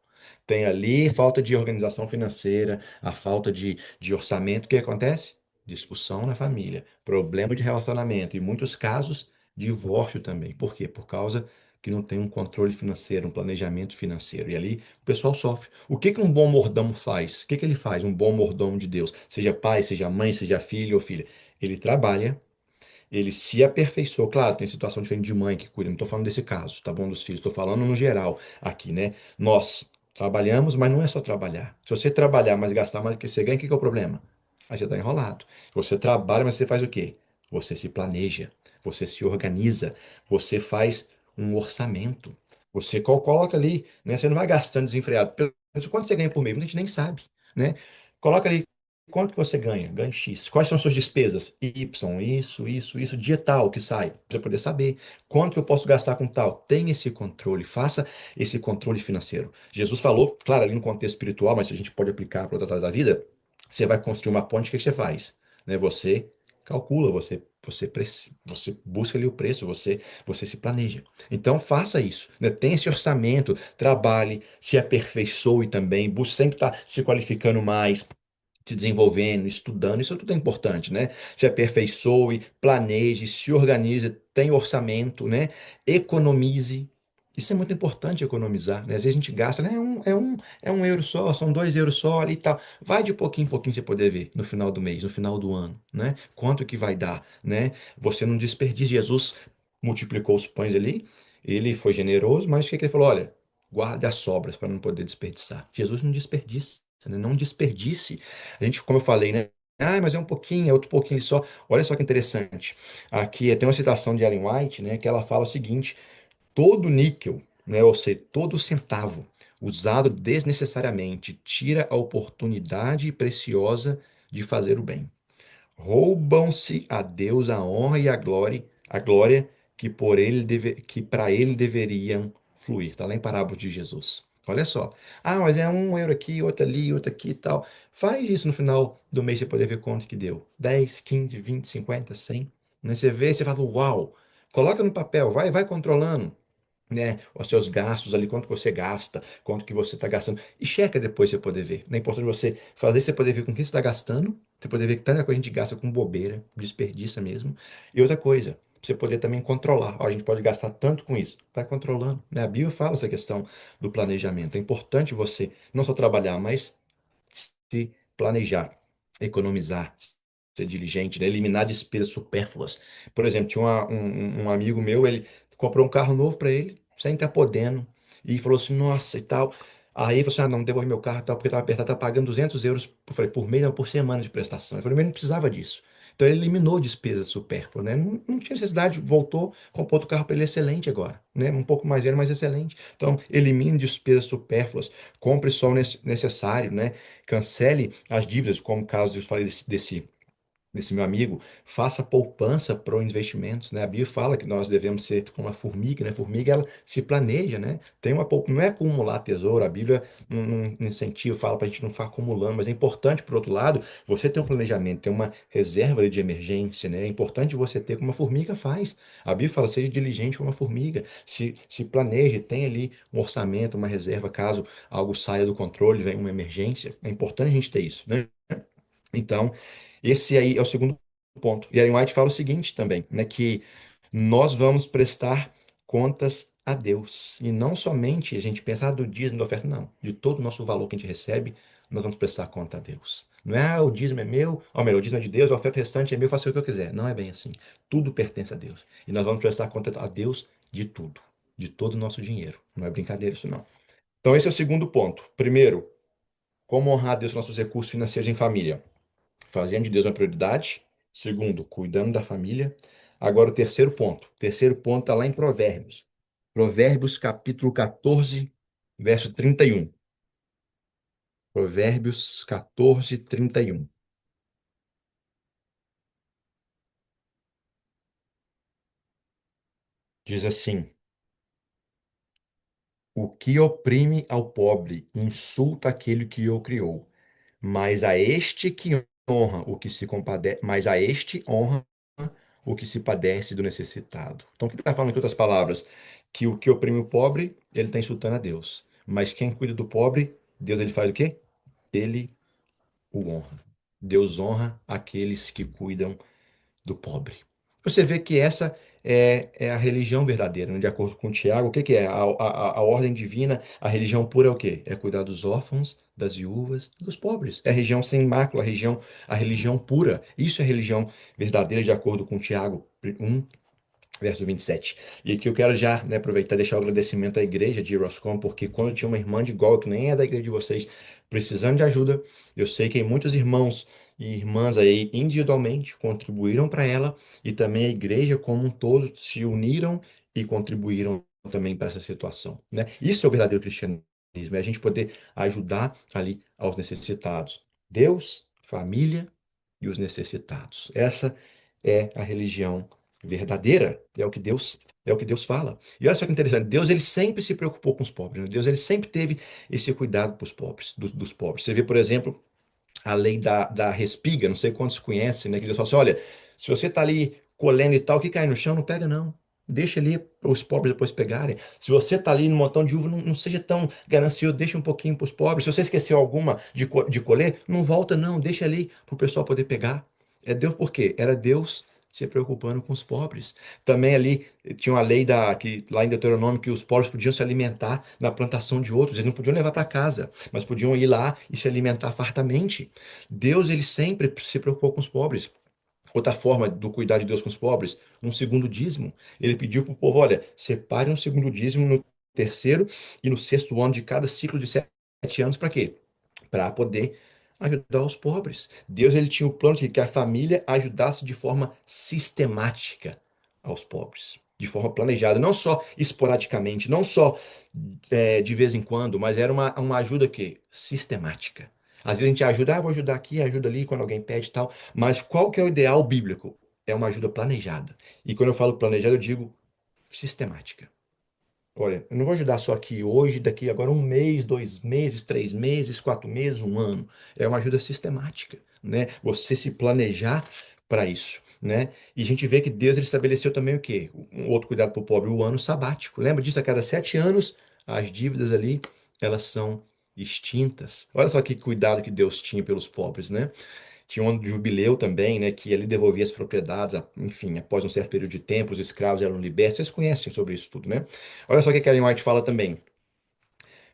Tem ali falta de organização financeira, a falta de orçamento. O que acontece? Discussão na família, problema de relacionamento, e em muitos casos, divórcio também. Por quê? Por causa que não tem um controle financeiro, um planejamento financeiro. E ali o pessoal sofre. O que que um bom mordomo faz? O que que ele faz? Um bom mordomo de Deus, seja pai, seja mãe, seja filho ou filha. Ele trabalha, ele se aperfeiçoou. Claro, tem situação diferente de mãe que cuida, não estou falando desse caso, tá bom? Dos filhos, estou falando no geral aqui, né? Nós trabalhamos, mas não é só trabalhar. Se você trabalhar, mas gastar mais do que você ganha, o que que é o problema? Aí você está enrolado. Você trabalha, mas você faz o quê? Você se planeja, você se organiza, você faz um orçamento. Você coloca ali, né? Você não vai gastando desenfreado. Quanto você ganha por mês? Muita gente nem sabe, né? Coloca ali quanto que você ganha? Ganha X. Quais são as suas despesas? Y, isso, dia tal que sai. Pra você poder saber quanto que eu posso gastar com tal. Tenha esse controle, faça esse controle financeiro. Jesus falou, claro, ali no contexto espiritual, mas a gente pode aplicar para outras áreas da vida. Você vai construir uma ponte, o que que você faz? Né? Você calcula, você busca ali o preço, você se planeja. Então faça isso, né? Tenha esse orçamento, trabalhe, se aperfeiçoe também, busque sempre estar se qualificando mais, se desenvolvendo, estudando, isso tudo é importante, né? Se aperfeiçoe, planeje, se organize, tenha orçamento, né? Economize. Isso é muito importante, economizar, né? Às vezes a gente gasta, né? É um euro só, são 2 euros só ali e tal. Vai de pouquinho em pouquinho você poder ver no final do mês, no final do ano, né? Quanto que vai dar, né? Você não desperdice. Jesus multiplicou os pães ali, ele foi generoso, mas o que que ele falou? Olha, guarde as sobras para não poder desperdiçar. Jesus não desperdiça, né? Não desperdice. A gente, como eu falei, né? Ah, mas é um pouquinho, é outro pouquinho só. Olha só que interessante. Aqui tem uma citação de Ellen White, né, que ela fala o seguinte: todo níquel, né, ou seja, todo centavo usado desnecessariamente tira a oportunidade preciosa de fazer o bem. Roubam-se a Deus a honra e a glória que para ele deveriam fluir. Está lá em parábola de Jesus. Olha só. Ah, mas é 1 euro aqui, outro ali, outro aqui e tal. Faz isso no final do mês, você poder ver quanto que deu. 10, 15, 20, 50, 100. Né? Você vê, você fala, uau. Coloca no papel, vai controlando, né, os seus gastos ali, quanto você gasta, quanto que você está gastando, e checa depois você poder ver. É importante você fazer, você poder ver com quem você está gastando, você poder ver que tanta coisa a gente gasta com bobeira, desperdiça mesmo. E outra coisa, você poder também controlar. Ó, a gente pode gastar tanto com isso. Vai controlando, né? A Bíblia fala essa questão do planejamento. É importante você não só trabalhar, mas se planejar, economizar, ser diligente, né? Eliminar despesas supérfluas. Por exemplo, tinha um amigo meu, ele comprou um carro novo para ele, sem estar podendo, e falou assim, nossa, e tal. Aí ele falou assim, ah, não, devolvi meu carro e tal, porque estava apertado, estava pagando 200 euros, eu falei, por mês, não, por semana de prestação. Eu falei, mas não precisava disso. Então ele eliminou despesas supérfluas, né? Não tinha necessidade, voltou, comprou outro carro para ele excelente agora, né? Um pouco mais velho, mas excelente. Então, elimine despesas supérfluas, compre só o necessário, né? Cancele as dívidas, como o caso eu falei desse meu amigo, faça poupança para os investimentos, né? A Bíblia fala que nós devemos ser como uma formiga, né? A formiga, ela se planeja, né? Tem uma poupança, não é acumular tesouro, a Bíblia não incentiva, fala para a gente não ficar acumulando, mas é importante, por outro lado, você ter um planejamento, ter uma reserva ali de emergência, né? É importante você ter como uma formiga faz. A Bíblia fala, seja diligente como uma formiga, se planeje, tenha ali um orçamento, uma reserva, caso algo saia do controle, venha uma emergência. É importante a gente ter isso, né? Então, esse aí é o segundo ponto. E aí White fala o seguinte também, né, que nós vamos prestar contas a Deus. E não somente a gente pensar do dízimo da oferta, não. De todo o nosso valor que a gente recebe, nós vamos prestar conta a Deus. Não é, o dízimo é meu, ou melhor, o dízimo é de Deus, a oferta restante é meu, eu faço o que eu quiser. Não é bem assim. Tudo pertence a Deus. E nós vamos prestar conta a Deus de tudo, de todo o nosso dinheiro. Não é brincadeira isso, não. Então, esse é o segundo ponto. Primeiro, como honrar a Deus com nossos recursos financeiros em família? Fazendo de Deus uma prioridade, Segundo, cuidando da família. Agora o terceiro ponto. O terceiro ponto está lá em Provérbios. Provérbios capítulo 14, verso 31. Provérbios 14, 31. Diz assim: o que oprime ao pobre insulta aquele que o criou, mas a este que honra o que se compadece, mas a este honra o que se padece do necessitado. Então, o que está falando aqui, em outras palavras? Que o que oprime o pobre, ele está insultando a Deus. Mas quem cuida do pobre, Deus ele faz o quê? Ele o honra. Deus honra aqueles que cuidam do pobre. Você vê que essa é a religião verdadeira, né? De acordo com Tiago, o que que é? A ordem divina, a religião pura é o quê? É cuidar dos órfãos, das viúvas, dos pobres. É a religião sem mácula, a religião pura. Isso é religião verdadeira, de acordo com Tiago 1, verso 27. E aqui eu quero já, né, aproveitar e deixar o agradecimento à igreja de Roscom, porque quando tinha uma irmã de Gol, que nem é da igreja de vocês, precisando de ajuda, eu sei que muitos irmãos e irmãs aí individualmente contribuíram para ela e também a igreja como um todo se uniram e contribuíram também para essa situação, né? Isso é o verdadeiro cristianismo, é a gente poder ajudar ali aos necessitados. Deus, família e os necessitados. Essa é a religião verdadeira, é o que Deus fala. E olha só que interessante, Deus ele sempre se preocupou com os pobres, né? Deus ele sempre teve esse cuidado para os pobres, dos pobres. Você vê, por exemplo, a lei da respiga, não sei quantos conhecem, né? Que Deus fala assim, olha, se você está ali colhendo e tal, o que cai no chão, não pega não. Deixa ali para os pobres depois pegarem. Se você está ali no montão de uva, não seja tão ganancioso, deixa um pouquinho para os pobres. Se você esqueceu alguma de colher, não volta não, deixa ali para o pessoal poder pegar. É Deus por quê? Era Deus se preocupando com os pobres. Também ali tinha uma lei que lá em Deuteronômio que os pobres podiam se alimentar na plantação de outros, eles não podiam levar para casa, mas podiam ir lá e se alimentar fartamente. Deus, ele sempre se preocupou com os pobres. Outra forma do cuidar de Deus com os pobres, um segundo dízimo. Ele pediu para o povo, olha, separe um segundo dízimo no terceiro e no sexto ano de cada ciclo de 7 anos, para quê? Para poder ajudar os pobres. Deus ele tinha o plano de que a família ajudasse de forma sistemática aos pobres, de forma planejada, não só esporadicamente, não só de vez em quando, mas era uma ajuda que sistemática. Às vezes a gente ajuda, vou ajudar aqui, ajuda ali quando alguém pede e tal, mas qual que é o ideal bíblico? É uma ajuda planejada. E quando eu falo planejada, eu digo sistemática. Olha, eu não vou ajudar só aqui hoje, daqui agora um mês, 2 meses, 3 meses, 4 meses, um ano. É uma ajuda sistemática, né? Você se planejar para isso, né? E a gente vê que Deus ele estabeleceu também o quê? Um outro cuidado para o pobre, o ano sabático. Lembra disso? A cada 7 anos, as dívidas ali, elas são extintas. Olha só que cuidado que Deus tinha pelos pobres, né? Tinha um ano de jubileu também, né, que ele devolvia as propriedades, enfim, após um certo período de tempo, os escravos eram libertos. Vocês conhecem sobre isso tudo, né? Olha só o que a Ellen White fala também.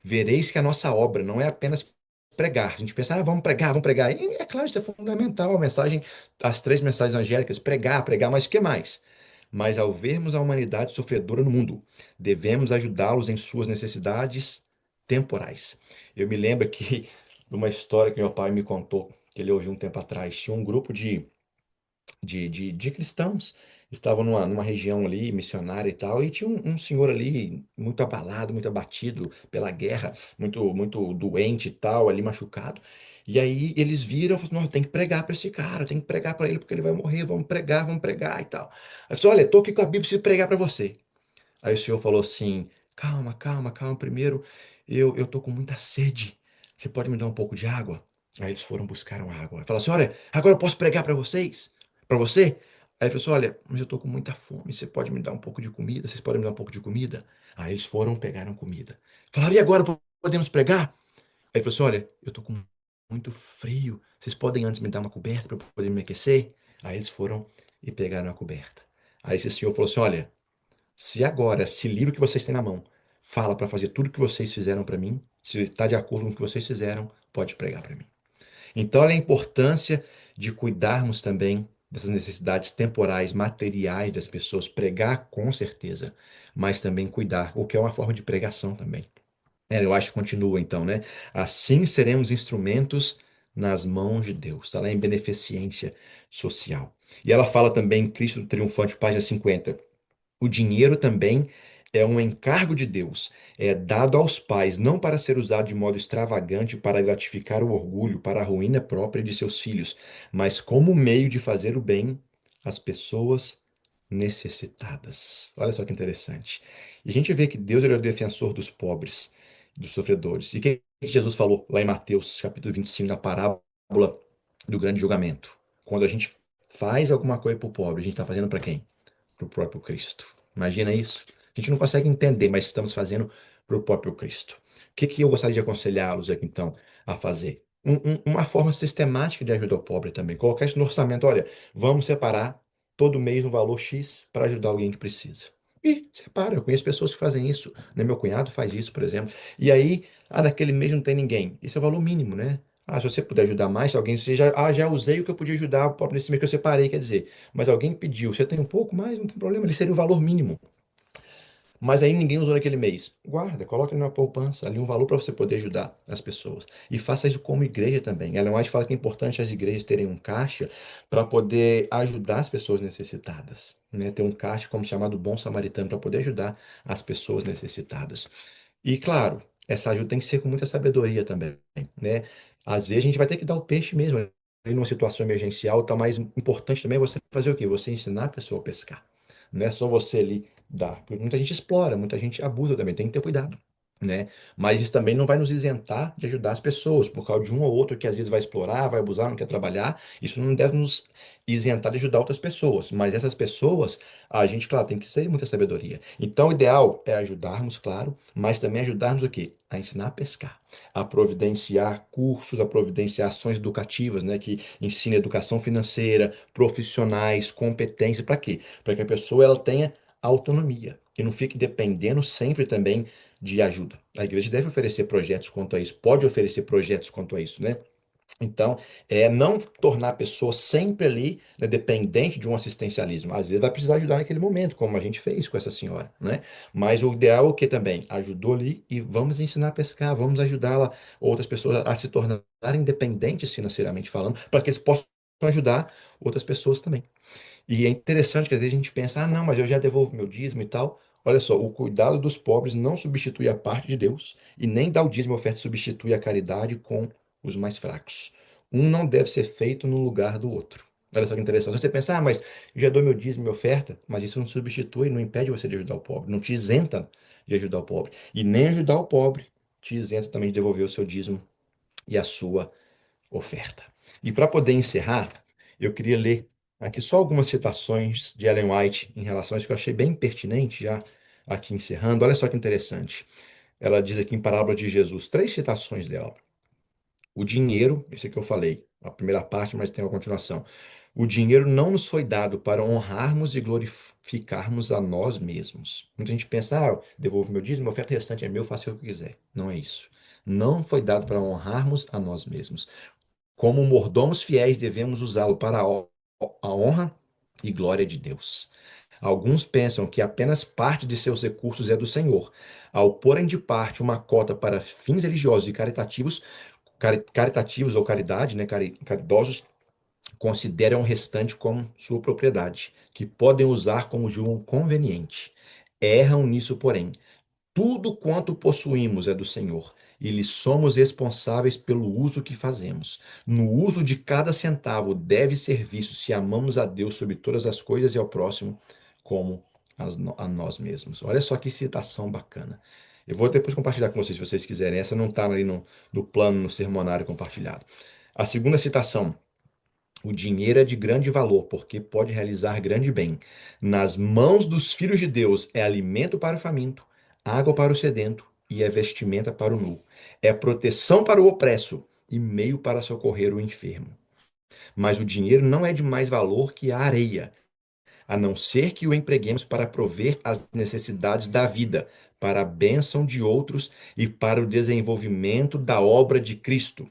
Vereis que a nossa obra não é apenas pregar. A gente pensa, vamos pregar, vamos pregar. E é claro, isso é fundamental, a mensagem, as 3 mensagens angélicas, pregar, pregar, mas o que mais? Mas ao vermos a humanidade sofredora no mundo, devemos ajudá-los em suas necessidades temporais. Eu me lembro aqui de uma história que meu pai me contou, que ele ouviu um tempo atrás. Tinha um grupo de cristãos. Estavam numa região ali, missionária e tal, e tinha um senhor ali muito abalado, muito abatido pela guerra, muito, muito doente e tal, ali machucado. E aí eles viram e falaram, nossa, tem que pregar para esse cara, tem que pregar para ele porque ele vai morrer, vamos pregar e tal. Aí eu disse, olha, tô aqui com a Bíblia, preciso pregar para você. Aí o senhor falou assim: calma, calma, calma. Primeiro, eu tô com muita sede. Você pode me dar um pouco de água? Aí eles foram buscar uma água. Falaram assim: olha, agora eu posso pregar para vocês? Para você? Aí ele falou assim: olha, mas eu tô com muita fome. Você pode me dar um pouco de comida? Vocês podem me dar um pouco de comida? Aí eles foram, pegaram comida. Falaram: e agora podemos pregar? Aí ele falou assim: olha, eu tô com muito frio. Vocês podem antes me dar uma coberta para eu poder me aquecer? Aí eles foram e pegaram a coberta. Aí esse senhor falou assim: olha. Se agora esse livro que vocês têm na mão fala para fazer tudo que vocês fizeram para mim, se está de acordo com o que vocês fizeram, pode pregar para mim. Então, olha a importância de cuidarmos também dessas necessidades temporais, materiais das pessoas, pregar com certeza, mas também cuidar, o que é uma forma de pregação também. Eu acho que continua então, né? Assim seremos instrumentos nas mãos de Deus. Está lá em beneficência social. E ela fala também em Cristo Triunfante, página 50. O dinheiro também é um encargo de Deus, é dado aos pais, não para ser usado de modo extravagante para gratificar o orgulho, para a ruína própria de seus filhos, mas como meio de fazer o bem às pessoas necessitadas. Olha só que interessante. E a gente vê que Deus ele é o defensor dos pobres, dos sofredores. E o que Jesus falou lá em Mateus, capítulo 25, na parábola do grande julgamento? Quando a gente faz alguma coisa para o pobre, a gente está fazendo para quem? Para o próprio Cristo. Imagina isso. A gente não consegue entender, mas estamos fazendo para o próprio Cristo. O que que eu gostaria de aconselhá-los aqui, então, a fazer? Uma forma sistemática de ajudar o pobre também. Colocar isso no orçamento. Olha, vamos separar todo mês um valor X para ajudar alguém que precisa. E separa. Eu conheço pessoas que fazem isso. Né? Meu cunhado faz isso, por exemplo. E aí, naquele mês não tem ninguém. Isso é o valor mínimo, né? Se você puder ajudar mais, se alguém, você já usei o que eu podia ajudar o pobre nesse mês que eu separei, quer dizer, mas alguém pediu, você tem um pouco mais, não tem problema, ele seria o valor mínimo. Mas aí ninguém usou naquele mês. Guarda, coloque numa poupança ali um valor para você poder ajudar as pessoas. E faça isso como igreja também. Ellen White fala que é importante as igrejas terem um caixa para poder ajudar as pessoas necessitadas. Né? Ter um caixa como chamado Bom Samaritano para poder ajudar as pessoas necessitadas. E claro, essa ajuda tem que ser com muita sabedoria também, né? Às vezes a gente vai ter que dar o peixe mesmo. Em uma situação emergencial, tá mais importante também é você fazer o quê? Você ensinar a pessoa a pescar. Não é só você ali dar. Porque muita gente explora, muita gente abusa também, tem que ter cuidado, né? Mas isso também não vai nos isentar de ajudar as pessoas, por causa de um ou outro que às vezes vai explorar, vai abusar, não quer trabalhar. Isso não deve nos isentar de ajudar outras pessoas. Mas essas pessoas, a gente, claro, tem que ter muita sabedoria. Então, o ideal é ajudarmos, claro, mas também ajudarmos o quê? A ensinar a pescar, a providenciar cursos, a providenciar ações educativas, né, que ensinem educação financeira, profissionais, competência, para quê? Para que a pessoa ela tenha autonomia e não fique dependendo sempre também de ajuda. A igreja deve oferecer projetos quanto a isso, pode oferecer projetos quanto a isso, né? Então, não tornar a pessoa sempre ali, né, dependente de um assistencialismo. Às vezes vai precisar ajudar naquele momento, como a gente fez com essa senhora, né? Mas o ideal é o que também? Ajudou ali e vamos ensinar a pescar, vamos ajudá-la, outras pessoas a se tornarem independentes financeiramente falando, para que eles possam ajudar outras pessoas também. E é interessante que às vezes a gente pensa, não, mas eu já devolvo meu dízimo e tal. Olha só, o cuidado dos pobres não substitui a parte de Deus, e nem dar o dízimo e oferta substitui a caridade com os mais fracos. Um não deve ser feito no lugar do outro. Olha só que interessante. Você pensa, mas eu já dou meu dízimo e oferta, mas isso não substitui, não impede você de ajudar o pobre, não te isenta de ajudar o pobre. E nem ajudar o pobre te isenta também de devolver o seu dízimo e a sua oferta. E para poder encerrar, eu queria ler aqui só algumas citações de Ellen White em relação a isso que eu achei bem pertinente, já aqui encerrando. Olha só que interessante. Ela diz aqui em Parábola de Jesus, três citações dela. O dinheiro, isso é que eu falei, a primeira parte, mas tem a continuação. O dinheiro não nos foi dado para honrarmos e glorificarmos a nós mesmos. Muita gente pensa, eu devolvo meu dízimo, a oferta restante é meu, faço o que eu quiser. Não é isso. Não foi dado para honrarmos a nós mesmos. Como mordomos fiéis, devemos usá-lo para a honra e glória de Deus. Alguns pensam que apenas parte de seus recursos é do Senhor. Ao porem de parte uma cota para fins religiosos e caritativos, caritativos ou caridade, né, caridosos, consideram o restante como sua propriedade, que podem usar como julgam conveniente. Erram nisso, porém. Tudo quanto possuímos é do Senhor, e lhe somos responsáveis pelo uso que fazemos. No uso de cada centavo deve ser visto se amamos a Deus sobre todas as coisas e ao próximo como a nós mesmos. Olha só que citação bacana. Eu vou depois compartilhar com vocês, se vocês quiserem. Essa não está ali no plano, no sermonário compartilhado. A segunda citação. O dinheiro é de grande valor, porque pode realizar grande bem. Nas mãos dos filhos de Deus é alimento para o faminto, água para o sedento e é vestimenta para o nu. É proteção para o opresso e meio para socorrer o enfermo. Mas o dinheiro não é de mais valor que a areia, a não ser que o empreguemos para prover as necessidades da vida, para a bênção de outros e para o desenvolvimento da obra de Cristo.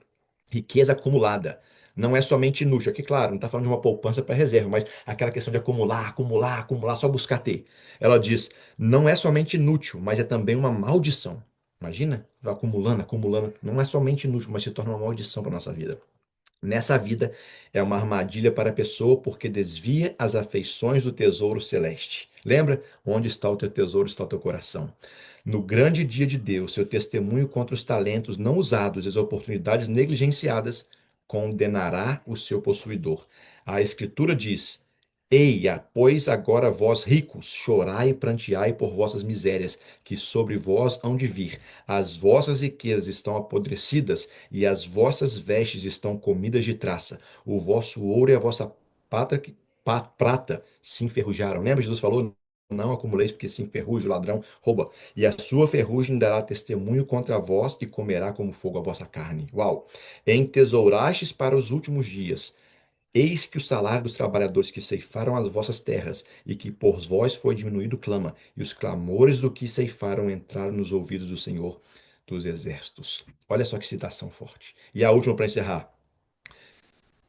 Riqueza acumulada. Não é somente inútil. Aqui, claro, não está falando de uma poupança para reserva, mas aquela questão de acumular, acumular, acumular, só buscar ter. Ela diz: não é somente inútil, mas é também uma maldição. Imagina, vai acumulando, acumulando. Não é somente inútil, mas se torna uma maldição para a nossa vida. nessa vida é uma armadilha para a pessoa porque desvia as afeições do tesouro celeste. Lembra? Onde está o teu tesouro, está o teu coração. No grande dia de Deus, seu testemunho contra os talentos não usados e as oportunidades negligenciadas condenará o seu possuidor. A Escritura diz: Eia, pois agora vós ricos, chorai e pranteai por vossas misérias, que sobre vós hão de vir. As vossas riquezas estão apodrecidas, e as vossas vestes estão comidas de traça. O vosso ouro e a vossa prata se enferrujaram. Lembra? Jesus falou: Não acumuleis, porque se enferruja, o ladrão rouba. E a sua ferrugem dará testemunho contra vós, e comerá como fogo a vossa carne. Uau! Entesourastes para os últimos dias. Eis que o salário dos trabalhadores que ceifaram as vossas terras e que por vós foi diminuído clama, e os clamores do que ceifaram entraram nos ouvidos do Senhor dos Exércitos. Olha só que citação forte. E a última para encerrar.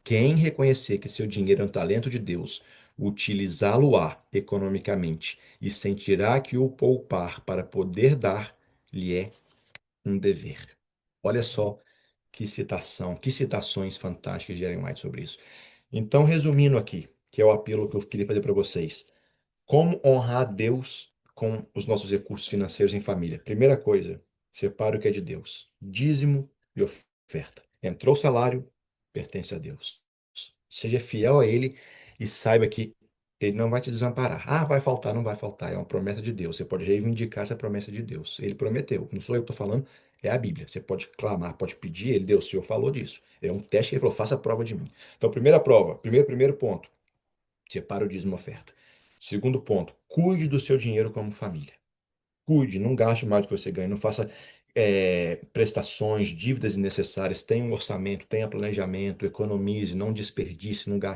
Quem reconhecer que seu dinheiro é um talento de Deus, utilizá-lo-á economicamente e sentirá que o poupar para poder dar lhe é um dever. Olha só que citação, que citações fantásticas de Ellen White sobre isso. Então, resumindo aqui, que é o apelo que eu queria fazer para vocês. Como honrar a Deus com os nossos recursos financeiros em família? Primeira coisa, separe o que é de Deus. Dízimo e oferta. Entrou o salário, pertence a Deus. Seja fiel a Ele e saiba que Ele não vai te desamparar. Ah, vai faltar, não vai faltar. É uma promessa de Deus. Você pode reivindicar essa promessa de Deus. Ele prometeu. Não sou eu que estou falando, é a Bíblia. Você pode clamar, pode pedir Ele. Deus, o Senhor falou disso. É um teste que Ele falou, faça a prova de mim. Então, primeira prova, primeiro ponto, separa o dízimo e oferta. Segundo ponto, cuide do seu dinheiro como família. Cuide, não gaste mais do que você ganha, não faça prestações, dívidas desnecessárias. Tenha um orçamento, tenha planejamento, economize, não desperdice, não gaste